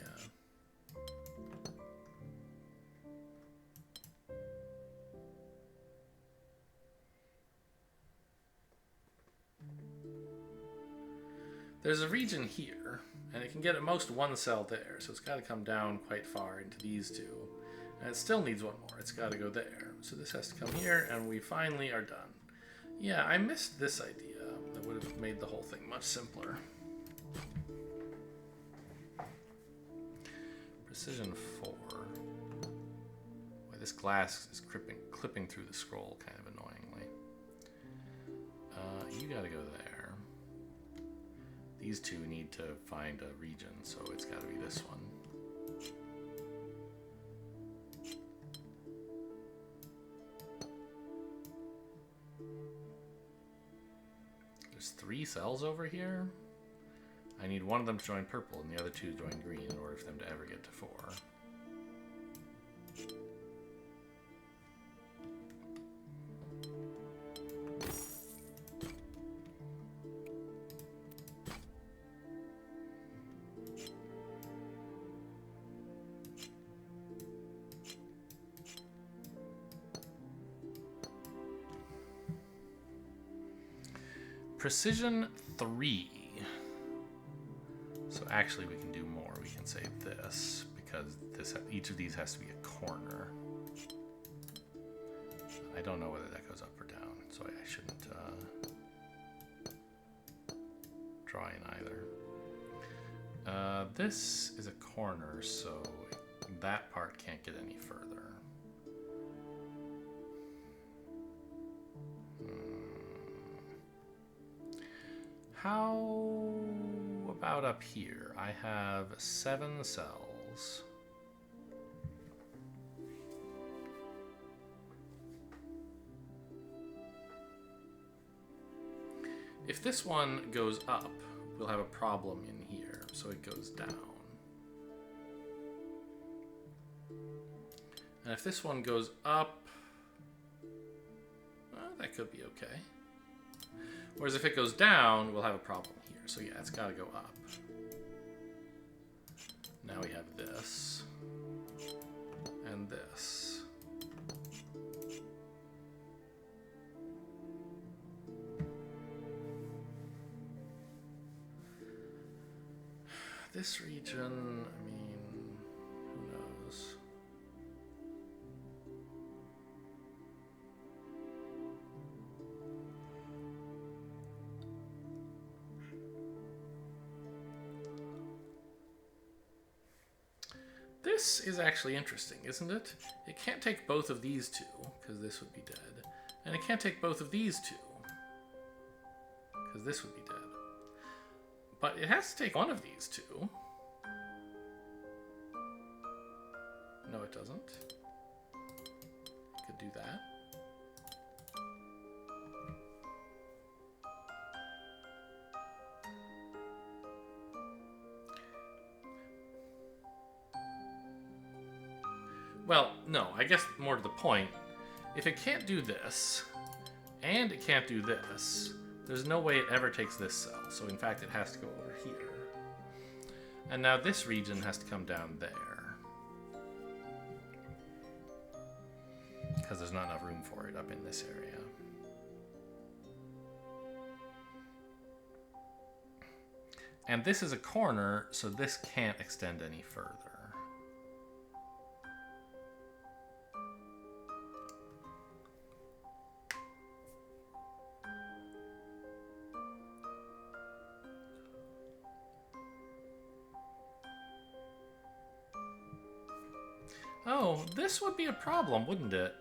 There's a region here, and it can get at most 1 cell there, so it's got to come down quite far into these 2. And it still needs 1 more. It's got to go there. So this has to come here, and we finally are done. Yeah, I missed this idea. That would have made the whole thing much simpler. Precision 4. Boy, this glass is clipping through the scroll kind of annoyingly. You got to go there. These 2 need to find a region, so it's got to be this one. There's 3 cells over here. I need 1 of them to join purple and the other 2 to join green in order for them to ever get to 4. Precision 3. So actually we can do more. We can say this, because each of these has to be a corner. I don't know whether that goes up or down, so I shouldn't draw in either. This is a corner, so that part can't get any further. How about up here? I have 7 cells. If this one goes up, we'll have a problem in here, so it goes down. And if this one goes up, well, that could be okay. Whereas if it goes down, we'll have a problem here. So yeah, it's got to go up. Now we have this. And this. This region, I mean, who knows? This is actually interesting, isn't it? It can't take both of these two, because this would be dead. And it can't take both of these two, because this would be dead. But it has to take one of these two. No, it doesn't. It could do that. Well, no, I guess more to the point, if it can't do this, and it can't do this, there's no way it ever takes this cell. So in fact, it has to go over here. And now this region has to come down there. Because there's not enough room for it up in this area. And this is a corner, so this can't extend any further. Oh, this would be a problem, wouldn't it?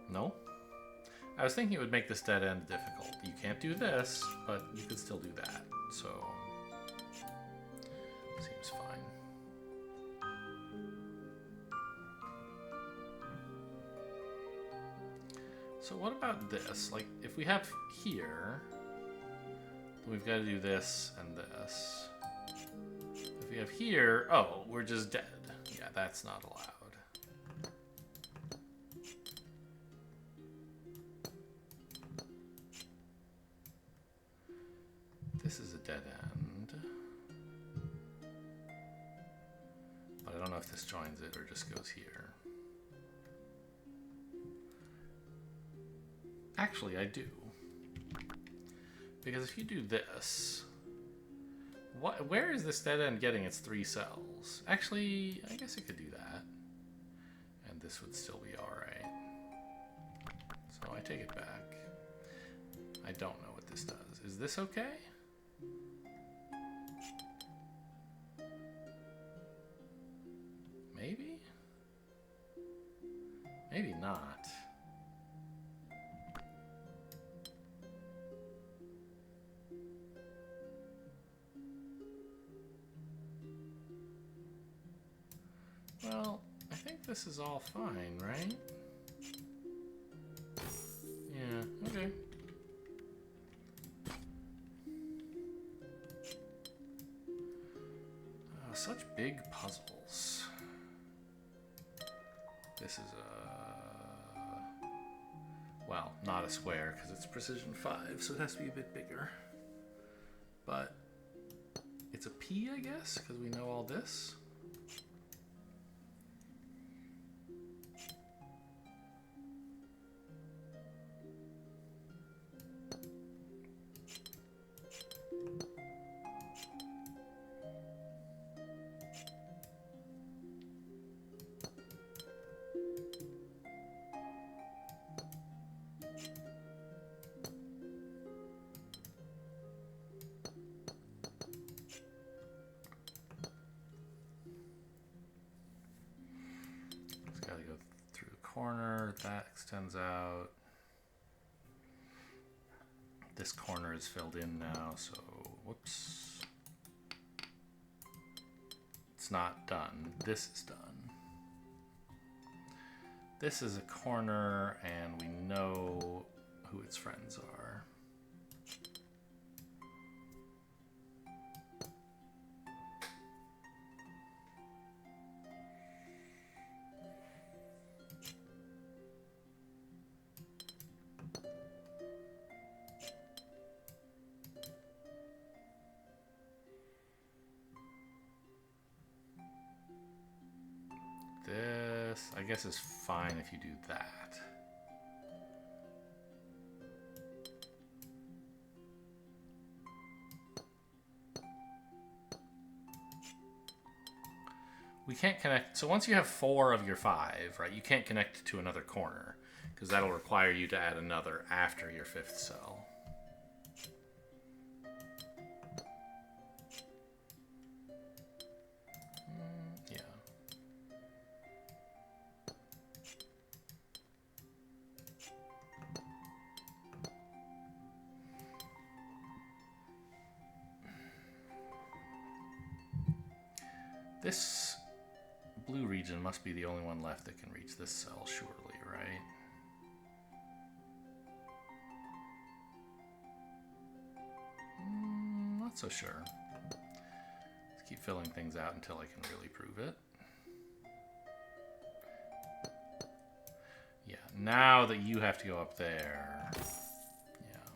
No? I was thinking it would make this dead end difficult. You can't do this, but you could still do that. So, seems fine. So what about this? Like, if we have here, we've got to do this and this. If we have here, oh, we're just dead. Yeah, that's not allowed. This is a dead end. But I don't know if this joins it or just goes here. Actually, I do. Because if you do this, where is this dead end getting its 3 cells? Actually, I guess it could do that. And this would still be alright. So I take it back. I don't know what this does. Is this okay? Maybe? Maybe not. Well, I think this is all fine, right? Yeah, okay. Such big puzzles. This is a... well, not a square, because it's precision 5, so it has to be a bit bigger. But it's a P, I guess, because we know all this. corner, that extends out. This corner is filled in now, so whoops. It's not done. This is done. This is a corner, and we know who its friends are. This, I guess, is fine if you do that. We can't connect, so once you have 4 of your 5, right, you can't connect to another corner, because that'll require you to add another after your 5th cell. Yeah. This blue region must be the only one left that can reach this cell, surely, right? Not so sure. Let's keep filling things out until I can really prove it. Yeah, now that you have to go up there. Yeah.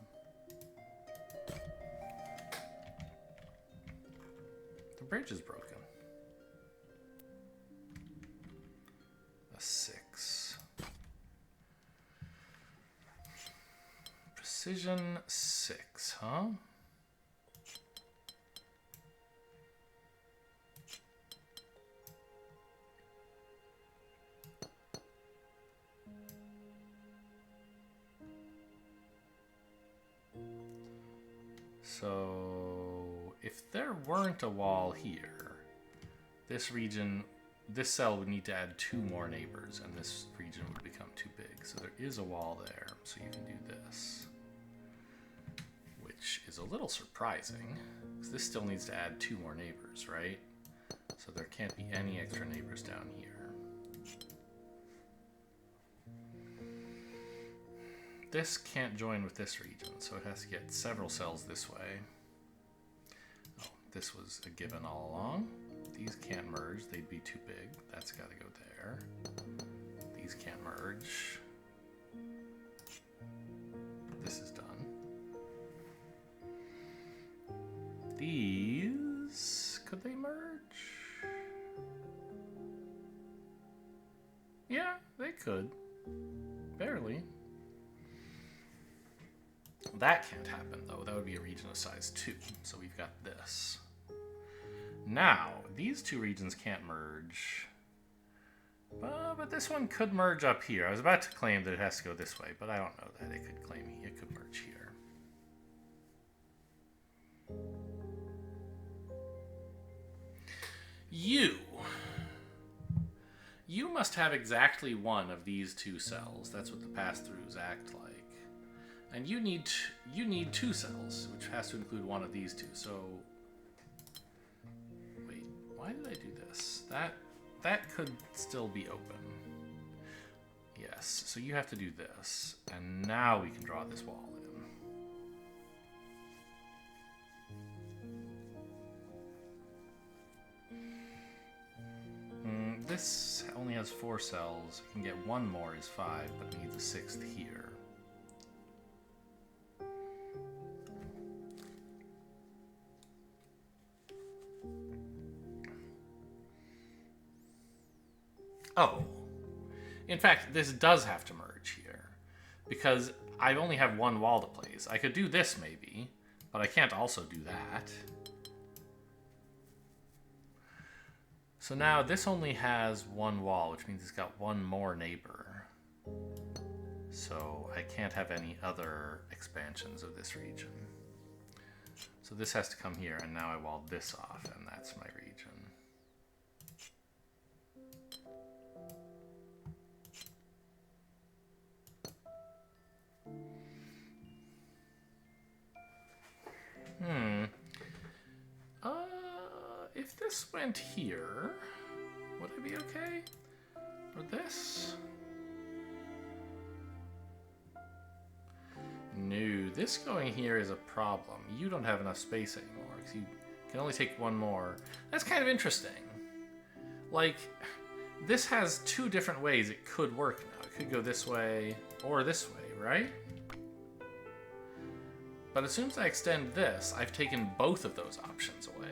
The bridge is broken. A 6. Precision 6, huh? So, if there weren't a wall here, this region, this cell would need to add 2 more neighbors, and this region would become too big. So there is a wall there, so you can do this. Which is a little surprising, because this still needs to add 2 more neighbors, right? So there can't be any extra neighbors down here. This can't join with this region, so it has to get several cells this way. Oh, this was a given all along. These can't merge, they'd be too big. That's got to go there. These can't merge. This is done. These, could they merge? Yeah, they could. Barely. That can't happen, though. That would be a region of size 2. So we've got this. Now, these 2 regions can't merge. But this one could merge up here. I was about to claim that it has to go this way, but I don't know that. It could claim it could merge here. You must have exactly 1 of these 2 cells. That's what the pass-throughs act like. And you need 2 cells, which has to include 1 of these 2. So, wait, why did I do this? That could still be open. Yes, so you have to do this, and now we can draw this wall in. This only has 4 cells. You can get 1 more is 5, but needs a 6th here. Oh, in fact, this does have to merge here, because I only have 1 wall to place. I could do this maybe, but I can't also do that. So now this only has 1 wall, which means it's got 1 more neighbor. So I can't have any other expansions of this region. So this has to come here, and now I walled this off, and that's my region. this went here, would it be okay? Or this? No, this going here is a problem. You don't have enough space anymore, because you can only take one more. That's kind of interesting. Like, this has two different ways it could work now. It could go this way or this way, right? But as soon as I extend this, I've taken both of those options away.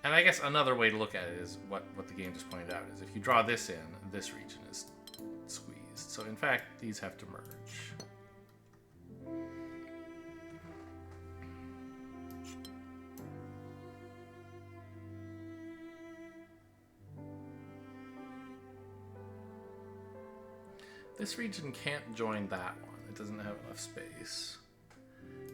And I guess another way to look at it is what the game just pointed out, is if you draw this in, this region is squeezed. So in fact, these have to merge. This region can't join that one. It doesn't have enough space.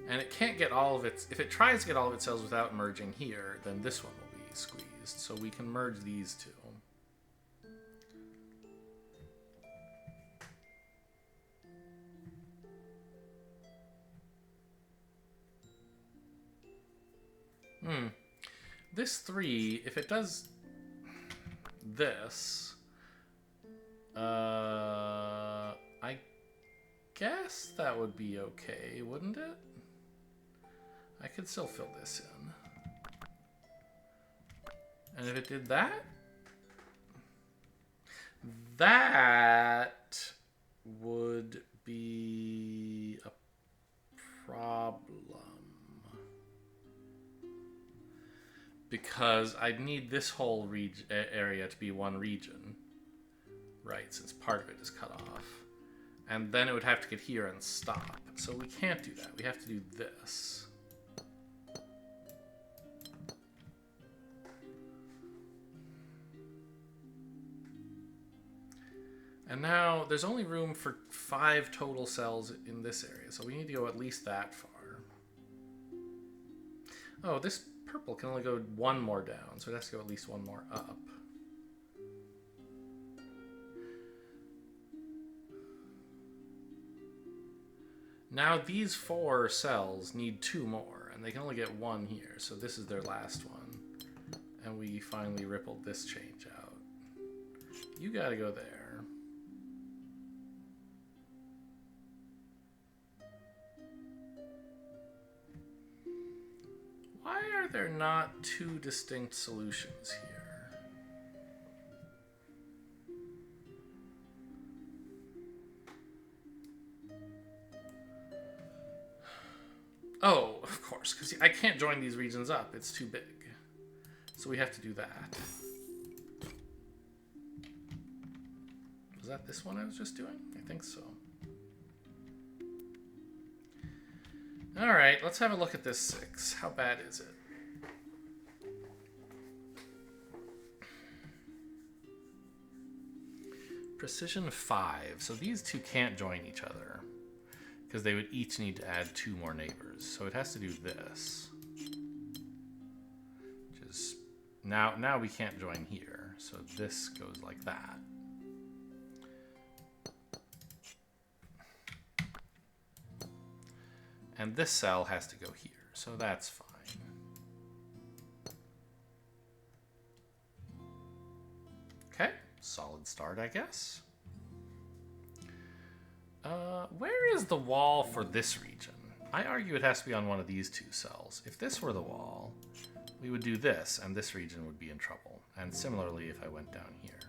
And it can't get all of its... If it tries to get all of its cells without merging here, then this one will be squeezed. So we can merge these two. This 3, if it does this... I guess that would be okay, wouldn't it? I could still fill this in. And if it did that, that would be a problem. Because I'd need this whole area to be one region. Right, since part of it is cut off. And then it would have to get here and stop. So we can't do that. We have to do this. And now there's only room for 5 total cells in this area. So we need to go at least that far. Oh, this purple can only go one more down. So it has to go at least one more up. Now these 4 cells need 2 more, and they can only get 1 here, so this is their last one. And we finally rippled this change out. You gotta go there. Why are there not 2 distinct solutions here? Oh, of course, because I can't join these regions up. It's too big. So we have to do that. Was that this one I was just doing? I think so. All right, let's have a look at this 6. How bad is it? Precision 5. So these two can't join each other, because they would each need to add 2 more neighbors. So it has to do this. Which is... Now we can't join here. So this goes like that. And this cell has to go here. So that's fine. Okay. Solid start, I guess. Where is the wall for this region? I argue it has to be on one of these 2 cells. If this were the wall, we would do this, and this region would be in trouble. And similarly, if I went down here.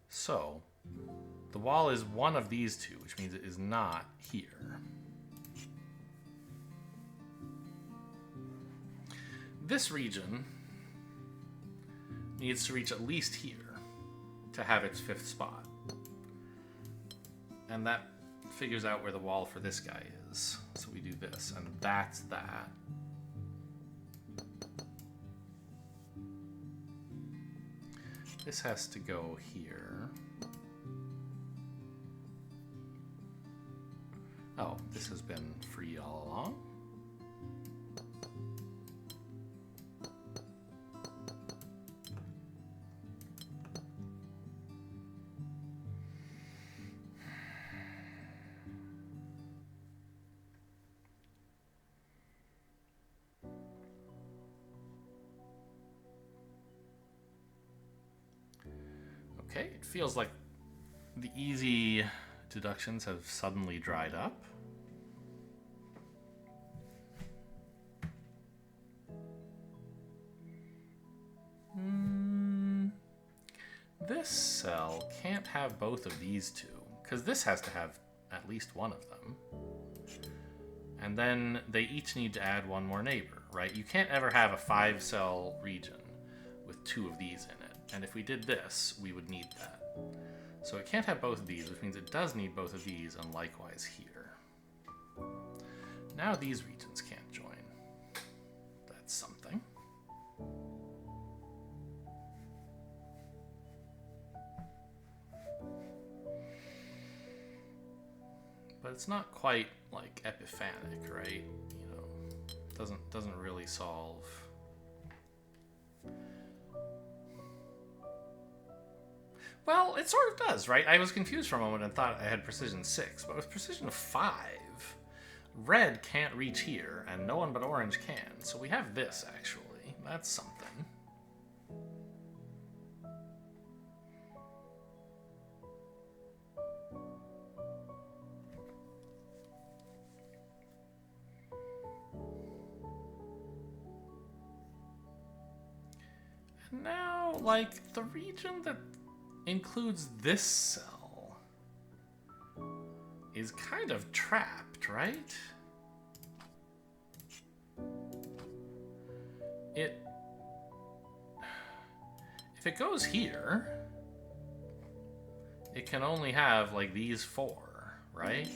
So, the wall is one of these 2, which means it is not here. This region needs to reach at least here to have its 5th spot. And that figures out where the wall for this guy is. So we do this, and that's that. This has to go here. Oh, this has been free all along. Okay, it feels like the easy deductions have suddenly dried up. This cell can't have both of these two, because this has to have at least one of them. And then they each need to add one more neighbor, right? You can't ever have a 5-cell region with 2 of these in it. And if we did this, we would need that. So it can't have both of these, which means it does need both of these, and likewise here. Now these regions can't join. That's something. But it's not quite like epiphanic, right? You know, doesn't really solve. Well, it sort of does, right? I was confused for a moment and thought I had precision 6, but with precision 5, red can't reach here, and no one but orange can. So we have this, actually. That's something. And now, like, the region that includes this cell is kind of trapped, right? If it goes here, it can only have like these 4, right?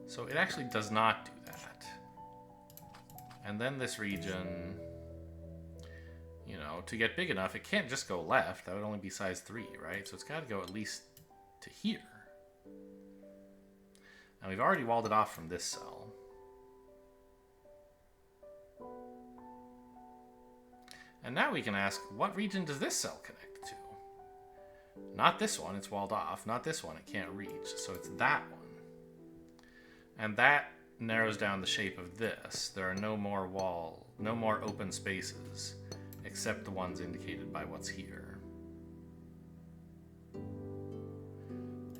So it actually does not do that. And then this region, you know, to get big enough, it can't just go left. That would only be size 3, right? So it's got to go at least to here. And we've already walled it off from this cell. And now we can ask, what region does this cell connect to? Not this one, it's walled off. Not this one, it can't reach. So it's that one. And that narrows down the shape of this. There are no more open spaces, except the ones indicated by what's here.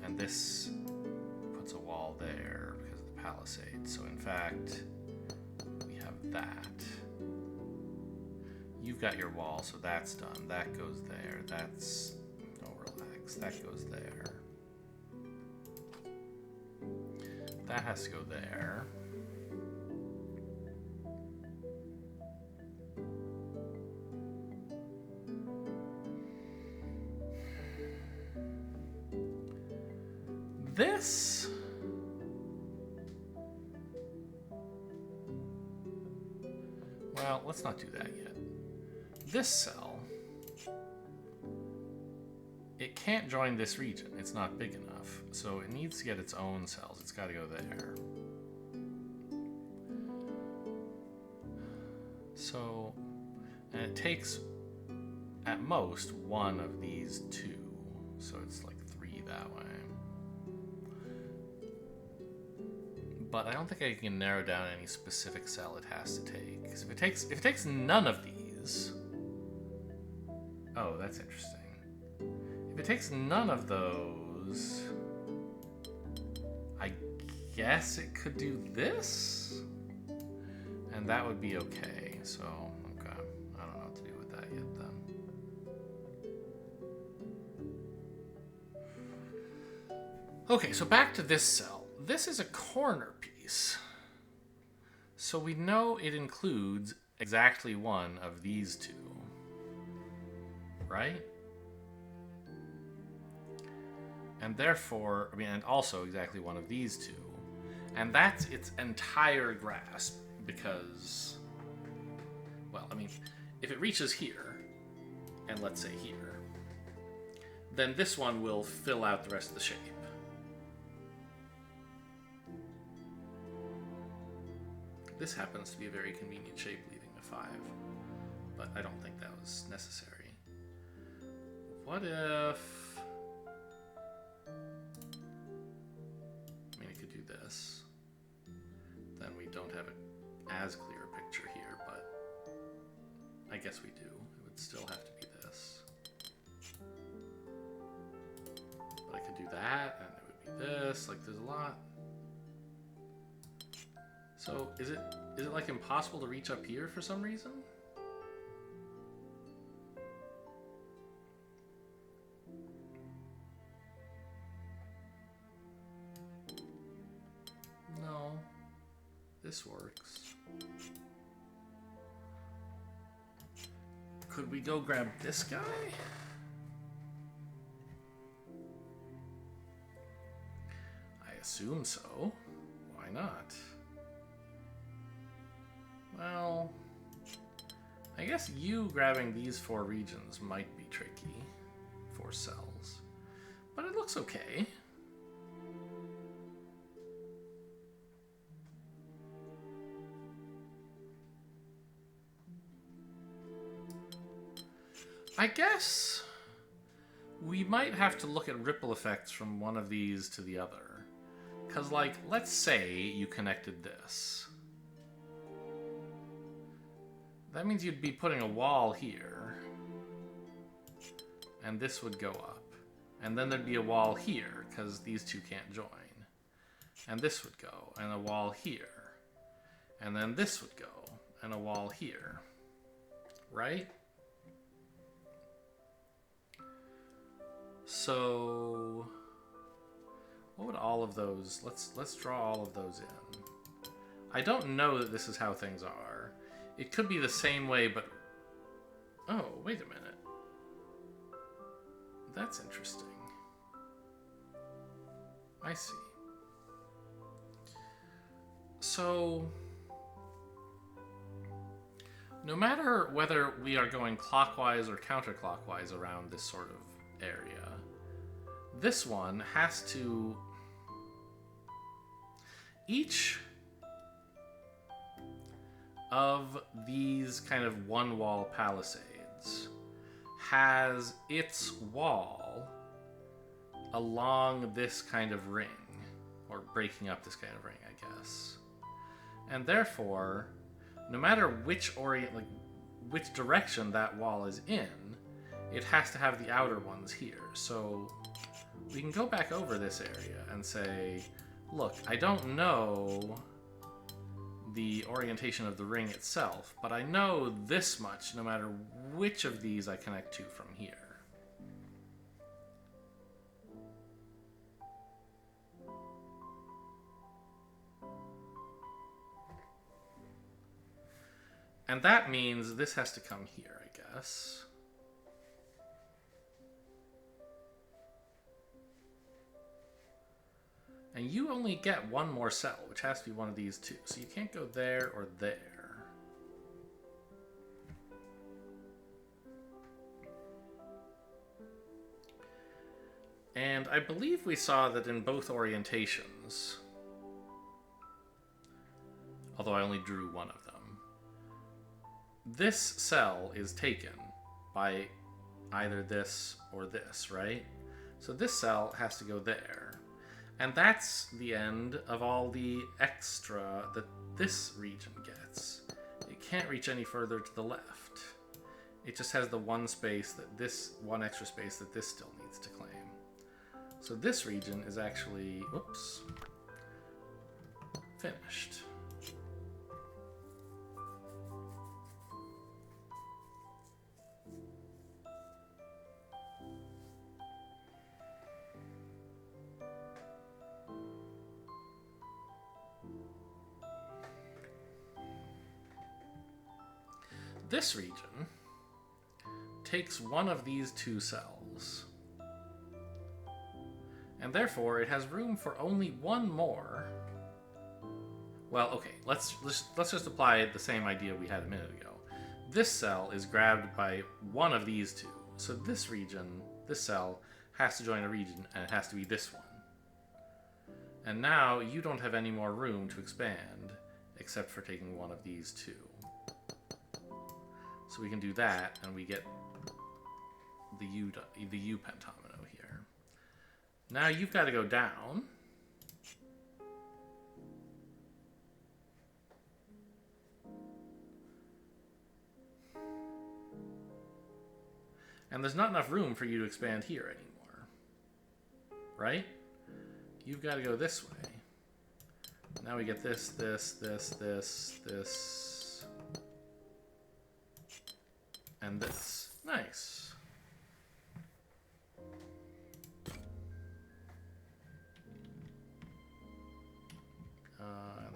And this puts a wall there because of the palisade. So in fact, we have that. You've got your wall, so that's done. That goes there. That's... Oh, relax. That goes there. That has to go there. This... Well, let's not do that yet. This cell, it can't join this region. It's not big enough. So it needs to get its own cells. It's got to go there. So, and it takes at most one of these 2. So it's like 3 that way. But I don't think I can narrow down any specific cell it has to take. Because if it takes none of these... Oh, that's interesting. If it takes none of those, I guess it could do this? And that would be okay. So, okay. I don't know what to do with that yet then. Okay, so back to this cell. This is a corner piece. So we know it includes exactly one of these 2. Right? And therefore, I mean, and also exactly one of these 2. And that's its entire grasp, because, well, I mean, if it reaches here, and let's say here, then this one will fill out the rest of the shape. This happens to be a very convenient shape, leaving a 5, but I don't think that was necessary. What if... I mean, it could do this. Then we don't have as clear a picture here, but I guess we do. It would still have to be this. that, and it would be this. Like, there's a lot. So, is it like impossible to reach up here for some reason? No. This works. Could we go grab this guy? I assume so. Why not? Well, I guess you grabbing these 4 regions might be tricky. 4 cells. But it looks okay. I guess we might have to look at ripple effects from one of these to the other. Because, like, let's say you connected this. That means you'd be putting a wall here. And this would go up. And then there'd be a wall here, because these two can't join. And this would go, and a wall here. And then this would go, and a wall here. Right? So, what would all of those, let's draw all of those in. I don't know that this is how things are. It could be the same way, but, oh, wait a minute. That's interesting. I see. So, no matter whether we are going clockwise or counterclockwise around this sort of area, this one has to, each of these kind of one wall palisades has its wall along this kind of ring, or breaking up this kind of ring, I guess. And therefore, no matter which direction that wall is in, it has to have the outer ones here. So we can go back over this area and say, look, I don't know the orientation of the ring itself, but I know this much no matter which of these I connect to from here. And that means this has to come here, I guess. And you only get one more cell, which has to be one of these two. So you can't go there or there. And I believe we saw that in both orientations, although I only drew one of them, this cell is taken by either this or this, right? So this cell has to go there. And that's the end of all the extra that this region gets. It can't reach any further to the left. It just has the one space that this, one extra space that this still needs to claim. So this region is actually, whoops, finished. This region takes one of these two cells, and therefore it has room for only one more. Well, okay, let's just apply the same idea we had a minute ago. This cell is grabbed by one of these two, so this region, this cell, has to join a region, and it has to be this one. And now you don't have any more room to expand, except for taking one of these two. So we can do that, and we get the U pentomino here. Now you've got to go down. And there's not enough room for you to expand here anymore. right? You've got to go this way. Now we get this, and this. Nice.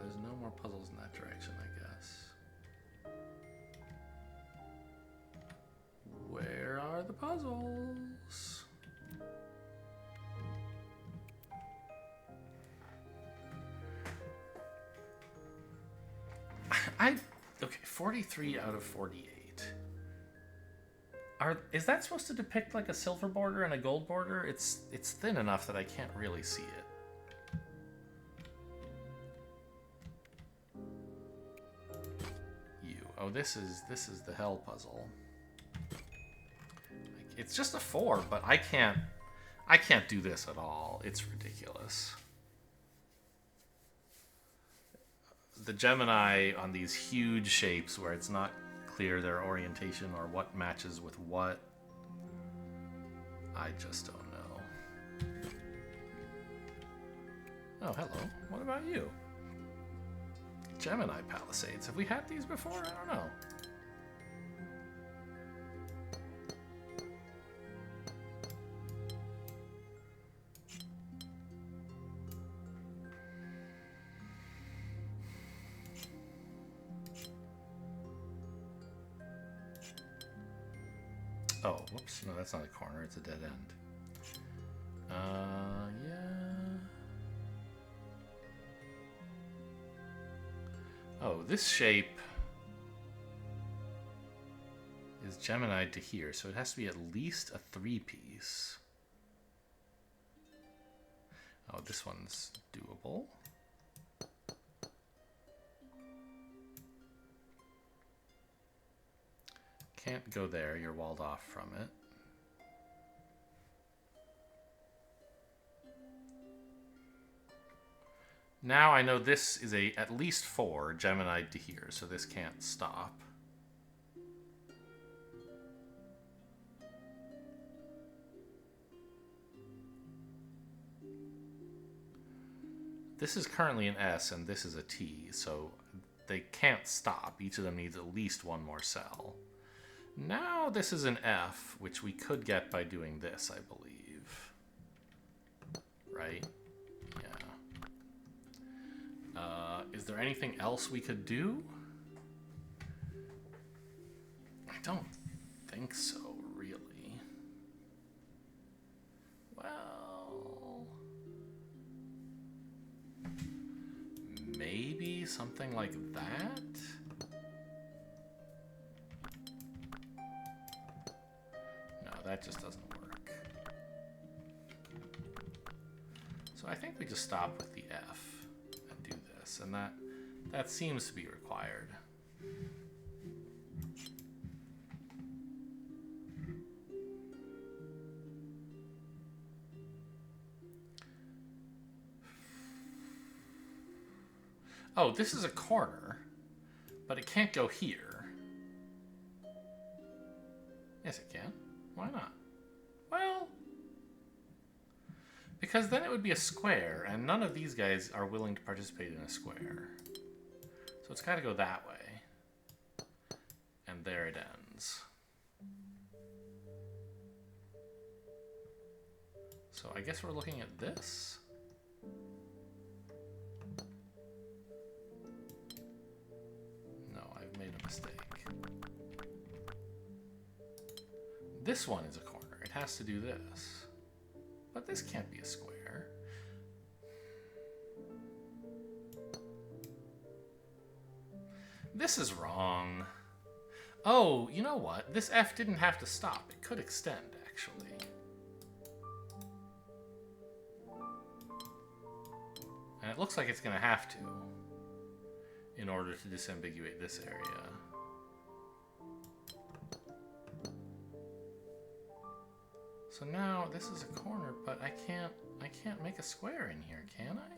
There's no more puzzles in that direction, I guess. Where are the puzzles? Okay, 43 out of 48. Is that supposed to depict like a silver border and a gold border? It's thin enough that I can't really see it. Oh, this is the hell puzzle. It's just a 4, but I can't do this at all. It's ridiculous. The Gemini on these huge shapes where it's not clear their orientation or what matches with what. I just don't know. Oh, hello. What about you? Gemini palisades. Have we had these before? I don't know. Oh, whoops. No, that's not a corner. It's a dead end. Yeah. Oh, this shape is Gemini to here, so it has to be at least a 3-piece. Oh, this one's doable. Can't go there, you're walled off from it. Now I know this is at least 4 Gemini to here, so this can't stop. This is currently an S and this is a T, so they can't stop. Each of them needs at least one more cell. Now this is an F, which we could get by doing this, I believe. Right? Is there anything else we could do? I don't think so, really. Well, maybe something like that? No, that just doesn't work. So I think we just stop with the F. And that seems to be required. Oh, this is a corner, but it can't go here. Yes, it can. Why not? Well, because then it would be a square, and none of these guys are willing to participate in a square. So it's got to go that way. And there it ends. So I guess we're looking at this. No, I've made a mistake. This one is a corner. It has to do this. But this can't be a square. This is wrong. Oh, you know what? This F didn't have to stop. It could extend, actually. And it looks like it's going to have to in order to disambiguate this area. So now this is a corner, but I can't make a square in here, can I?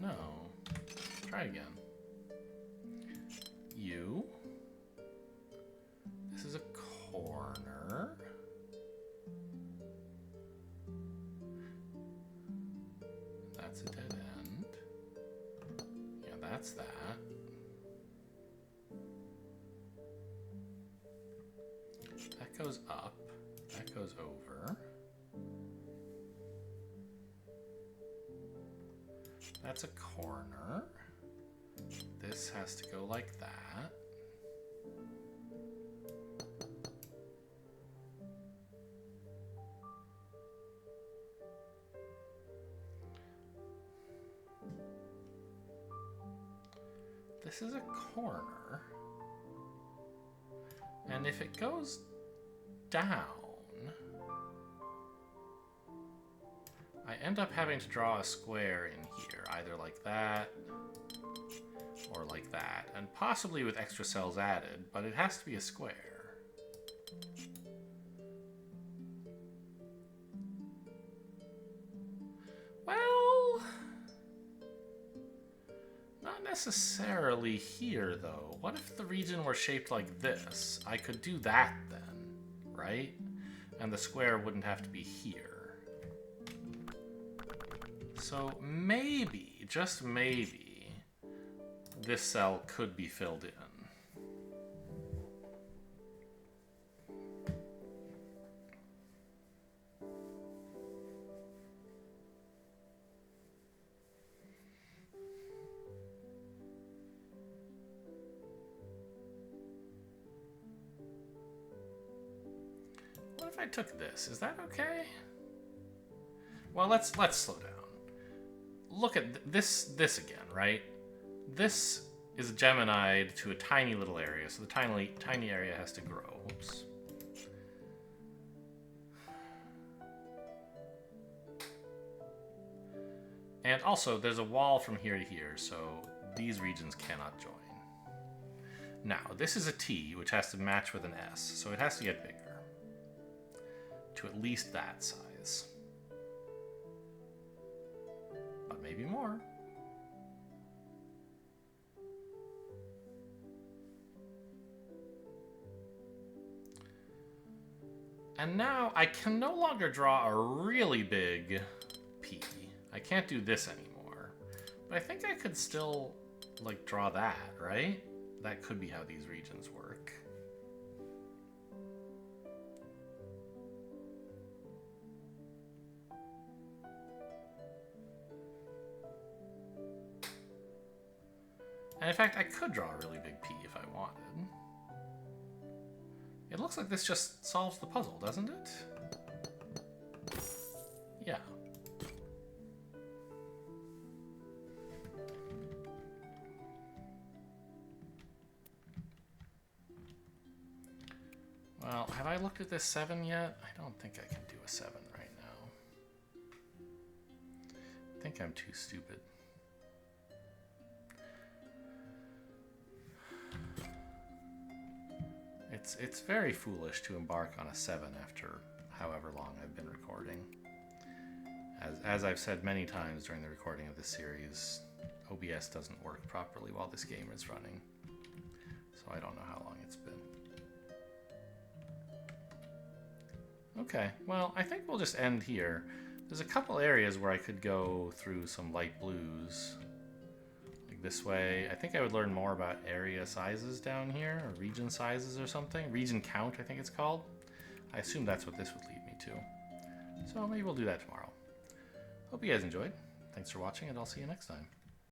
No. Try again. You. This is a that's that. That goes up. That goes over. That's a corner. This has to go like that. This is a corner. And if it goes down, I end up having to draw a square in here, either like that or like that, and possibly with extra cells added, but it has to be a square. Well, not necessarily here, though. What if the region were shaped like this? I could do that then, right? And the square wouldn't have to be here. So maybe, just maybe, this cell could be filled in. What if I took this? Is that okay? Well, let's slow down. Look at this again, right? This is geminized to a tiny little area, so the tiny area has to grow. Oops. And also, there's a wall from here to here, so these regions cannot join. Now, this is a T, which has to match with an S, so it has to get bigger to at least that size. But maybe more. And now I can no longer draw a really big P. I can't do this anymore. But I think I could still, like, draw that, right? That could be how these regions work. And in fact, I could draw a really big P if I wanted. It looks like this just solves the puzzle, doesn't it? Yeah. Well, have I looked at this 7 yet? I don't think I can do a 7 right now. I think I'm too stupid. It's very foolish to embark on a 7 after however long I've been recording. As I've said many times during the recording of this series, OBS doesn't work properly while this game is running. So I don't know how long it's been. Okay, well, I think we'll just end here. There's a couple areas where I could go through some light blues. Like this way. I think I would learn more about area sizes down here, or region sizes or something. Region count, I think it's called. I assume that's what this would lead me to. So maybe we'll do that tomorrow. Hope you guys enjoyed. Thanks for watching, and I'll see you next time.